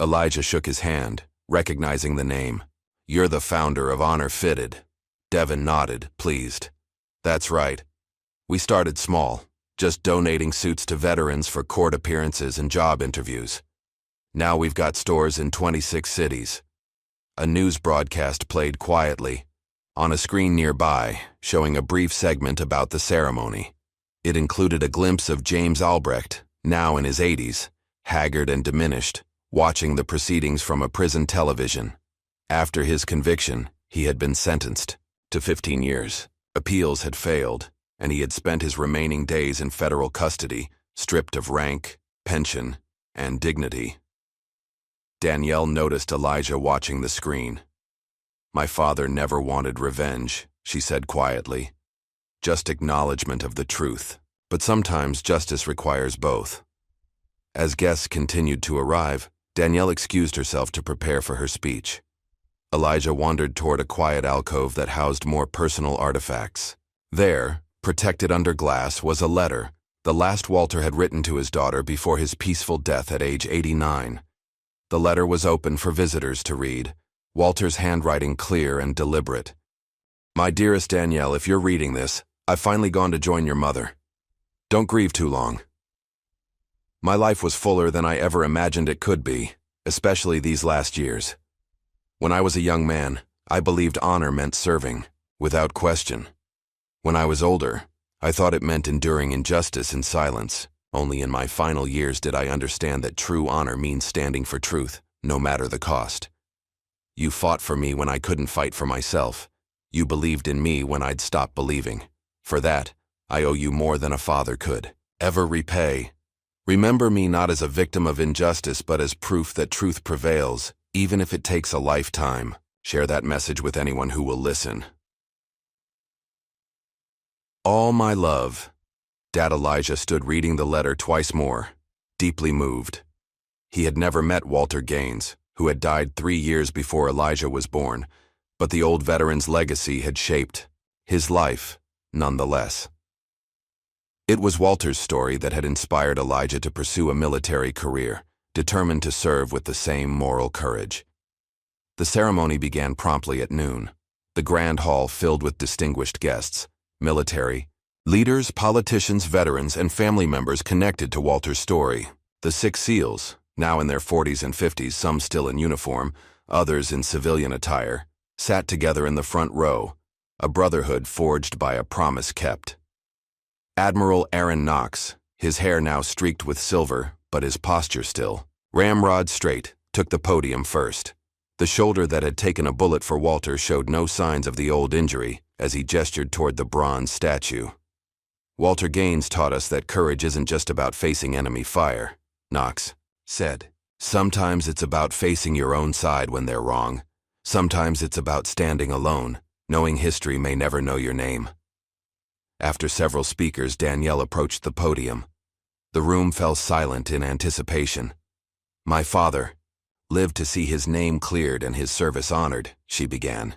Elijah shook his hand, recognizing the name. "You're the founder of Honor Fitted." Devin nodded, pleased. "That's right. We started small, just donating suits to veterans for court appearances and job interviews. Now we've got stores in 26 cities." A news broadcast played quietly, on a screen nearby, showing a brief segment about the ceremony. It included a glimpse of James Albrecht, now in his 80s, haggard and diminished, watching the proceedings from a prison television. After his conviction, he had been sentenced to 15 years. Appeals had failed, and he had spent his remaining days in federal custody, stripped of rank, pension, and dignity. Danielle noticed Elijah watching the screen. "My father never wanted revenge," she said quietly. "Just acknowledgement of the truth. But sometimes justice requires both." As guests continued to arrive, Danielle excused herself to prepare for her speech. Elijah wandered toward a quiet alcove that housed more personal artifacts. There, protected under glass, was a letter, the last Walter had written to his daughter before his peaceful death at age 89. The letter was open for visitors to read, Walter's handwriting clear and deliberate. "My dearest Danielle, if you're reading this, I've finally gone to join your mother. Don't grieve too long. My life was fuller than I ever imagined it could be, especially these last years. When I was a young man, I believed honor meant serving, without question. When I was older, I thought it meant enduring injustice in silence. Only in my final years did I understand that true honor means standing for truth, no matter the cost. You fought for me when I couldn't fight for myself. You believed in me when I'd stopped believing. For that, I owe you more than a father could ever repay. Remember me not as a victim of injustice, but as proof that truth prevails, even if it takes a lifetime. Share that message with anyone who will listen. All my love." Dad Elijah stood reading the letter twice more, deeply moved. He had never met Walter Gaines, who had died 3 years before Elijah was born, but the old veteran's legacy had shaped his life, nonetheless. It was Walter's story that had inspired Elijah to pursue a military career, determined to serve with the same moral courage. The ceremony began promptly at noon, the grand hall filled with distinguished guests, military, leaders, politicians, veterans, and family members connected to Walter's story. The 6 SEALs, now in their 40s and 50s, some still in uniform, others in civilian attire, sat together in the front row, a brotherhood forged by a promise kept. Admiral Aaron Knox, his hair now streaked with silver, but his posture still ramrod straight, took the podium first. The shoulder that had taken a bullet for Walter showed no signs of the old injury as he gestured toward the bronze statue. "Walter Gaines taught us that courage isn't just about facing enemy fire," Knox said. "Sometimes it's about facing your own side when they're wrong. Sometimes it's about standing alone, knowing history may never know your name." After several speakers, Danielle approached the podium. The room fell silent in anticipation. "My father lived to see his name cleared and his service honored," she began.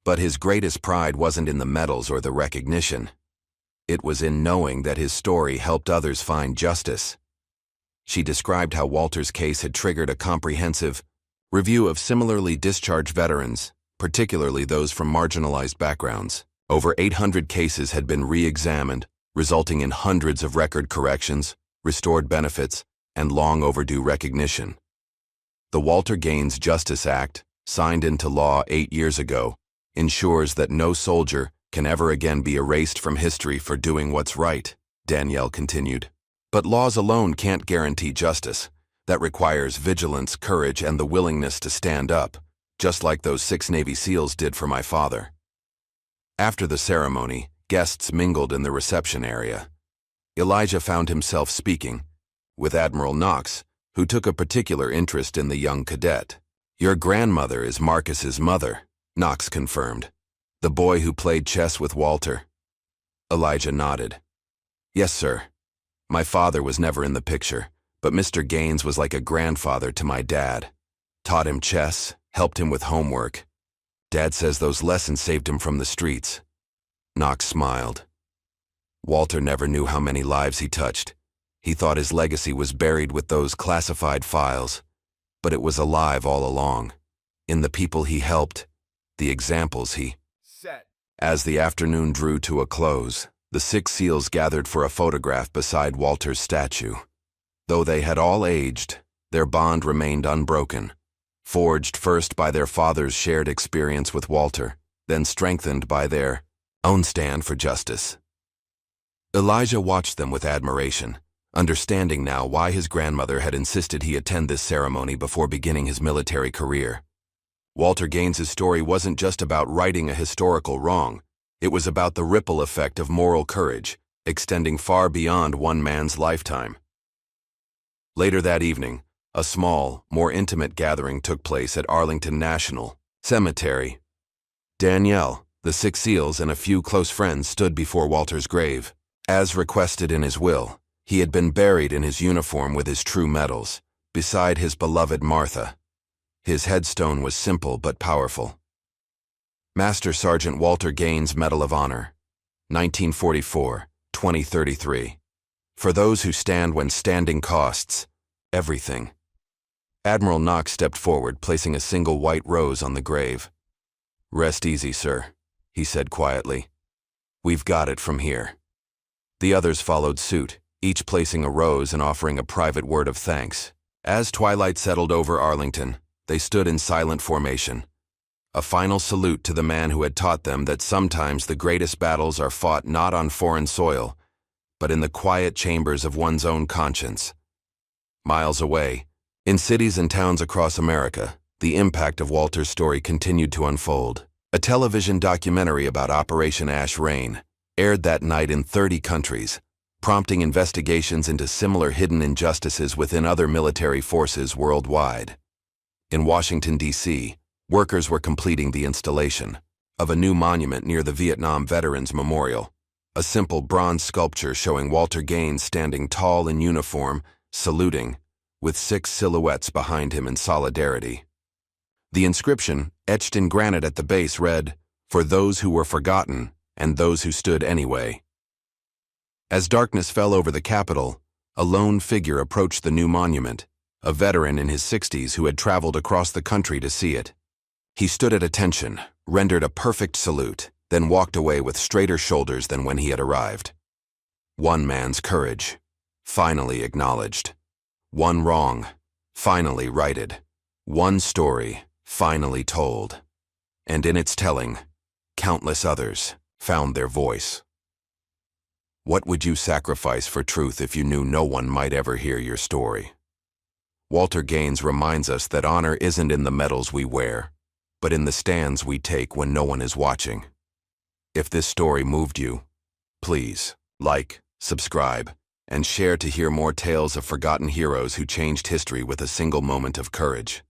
"But his greatest pride wasn't in the medals or the recognition. It was in knowing that his story helped others find justice." She described how Walter's case had triggered a comprehensive review of similarly discharged veterans, particularly those from marginalized backgrounds. Over 800 cases had been re-examined, resulting in hundreds of record corrections, restored benefits, and long overdue recognition. The Walter Gaines Justice Act, signed into law 8 years ago, ensures that no soldier can ever again be erased from history for doing what's right, Danielle continued. But laws alone can't guarantee justice. That requires vigilance, courage, and the willingness to stand up, just like those 6 Navy SEALs did for my father. After the ceremony, guests mingled in the reception area. Elijah found himself speaking with Admiral Knox, who took a particular interest in the young cadet. "Your grandmother is Marcus's mother," Knox confirmed. "The boy who played chess with Walter." Elijah nodded. "Yes, sir. My father was never in the picture, but Mr. Gaines was like a grandfather to my dad. Taught him chess, helped him with homework. Dad says those lessons saved him from the streets." Knox smiled. Walter never knew how many lives he touched. He thought his legacy was buried with those classified files, but it was alive all along, in the people he helped, the examples he set. As the afternoon drew to a close, the 6 SEALs gathered for a photograph beside Walter's statue. Though they had all aged, their bond remained unbroken, forged first by their father's shared experience with Walter, then strengthened by their own stand for justice. Elijah watched them with admiration, understanding now why his grandmother had insisted he attend this ceremony before beginning his military career. Walter Gaines's story wasn't just about righting a historical wrong. It was about the ripple effect of moral courage, extending far beyond one man's lifetime. Later that evening, a small, more intimate gathering took place at Arlington National Cemetery. Danielle, the 6 SEALs, and a few close friends stood before Walter's grave. As requested in his will, he had been buried in his uniform with his true medals, beside his beloved Martha. His headstone was simple but powerful. Master Sergeant Walter Gaines Medal of Honor, 1944-2033. For those who stand when standing costs everything. Admiral Knox stepped forward, placing a single white rose on the grave. "Rest easy, sir," he said quietly. "We've got it from here." The others followed suit, each placing a rose and offering a private word of thanks. As twilight settled over Arlington, they stood in silent formation. A final salute to the man who had taught them that sometimes the greatest battles are fought not on foreign soil, but in the quiet chambers of one's own conscience. Miles away, in cities and towns across America, the impact of Walter's story continued to unfold. A television documentary about Operation Ash Rain aired that night in 30 countries, prompting investigations into similar hidden injustices within other military forces worldwide. In Washington, D.C., workers were completing the installation of a new monument near the Vietnam Veterans Memorial, a simple bronze sculpture showing Walter Gaines standing tall in uniform, saluting, with 6 silhouettes behind him in solidarity. The inscription, etched in granite at the base, read, "For those who were forgotten and those who stood anyway." As darkness fell over the Capitol, a lone figure approached the new monument, a veteran in his 60s who had traveled across the country to see it. He stood at attention, rendered a perfect salute, then walked away with straighter shoulders than when he had arrived. One man's courage, finally acknowledged. One wrong, finally righted. One story, finally told. And in its telling, countless others found their voice. What would you sacrifice for truth if you knew no one might ever hear your story? Walter Gaines reminds us that honor isn't in the medals we wear, but in the stands we take when no one is watching. If this story moved you, please like, subscribe, and share to hear more tales of forgotten heroes who changed history with a single moment of courage.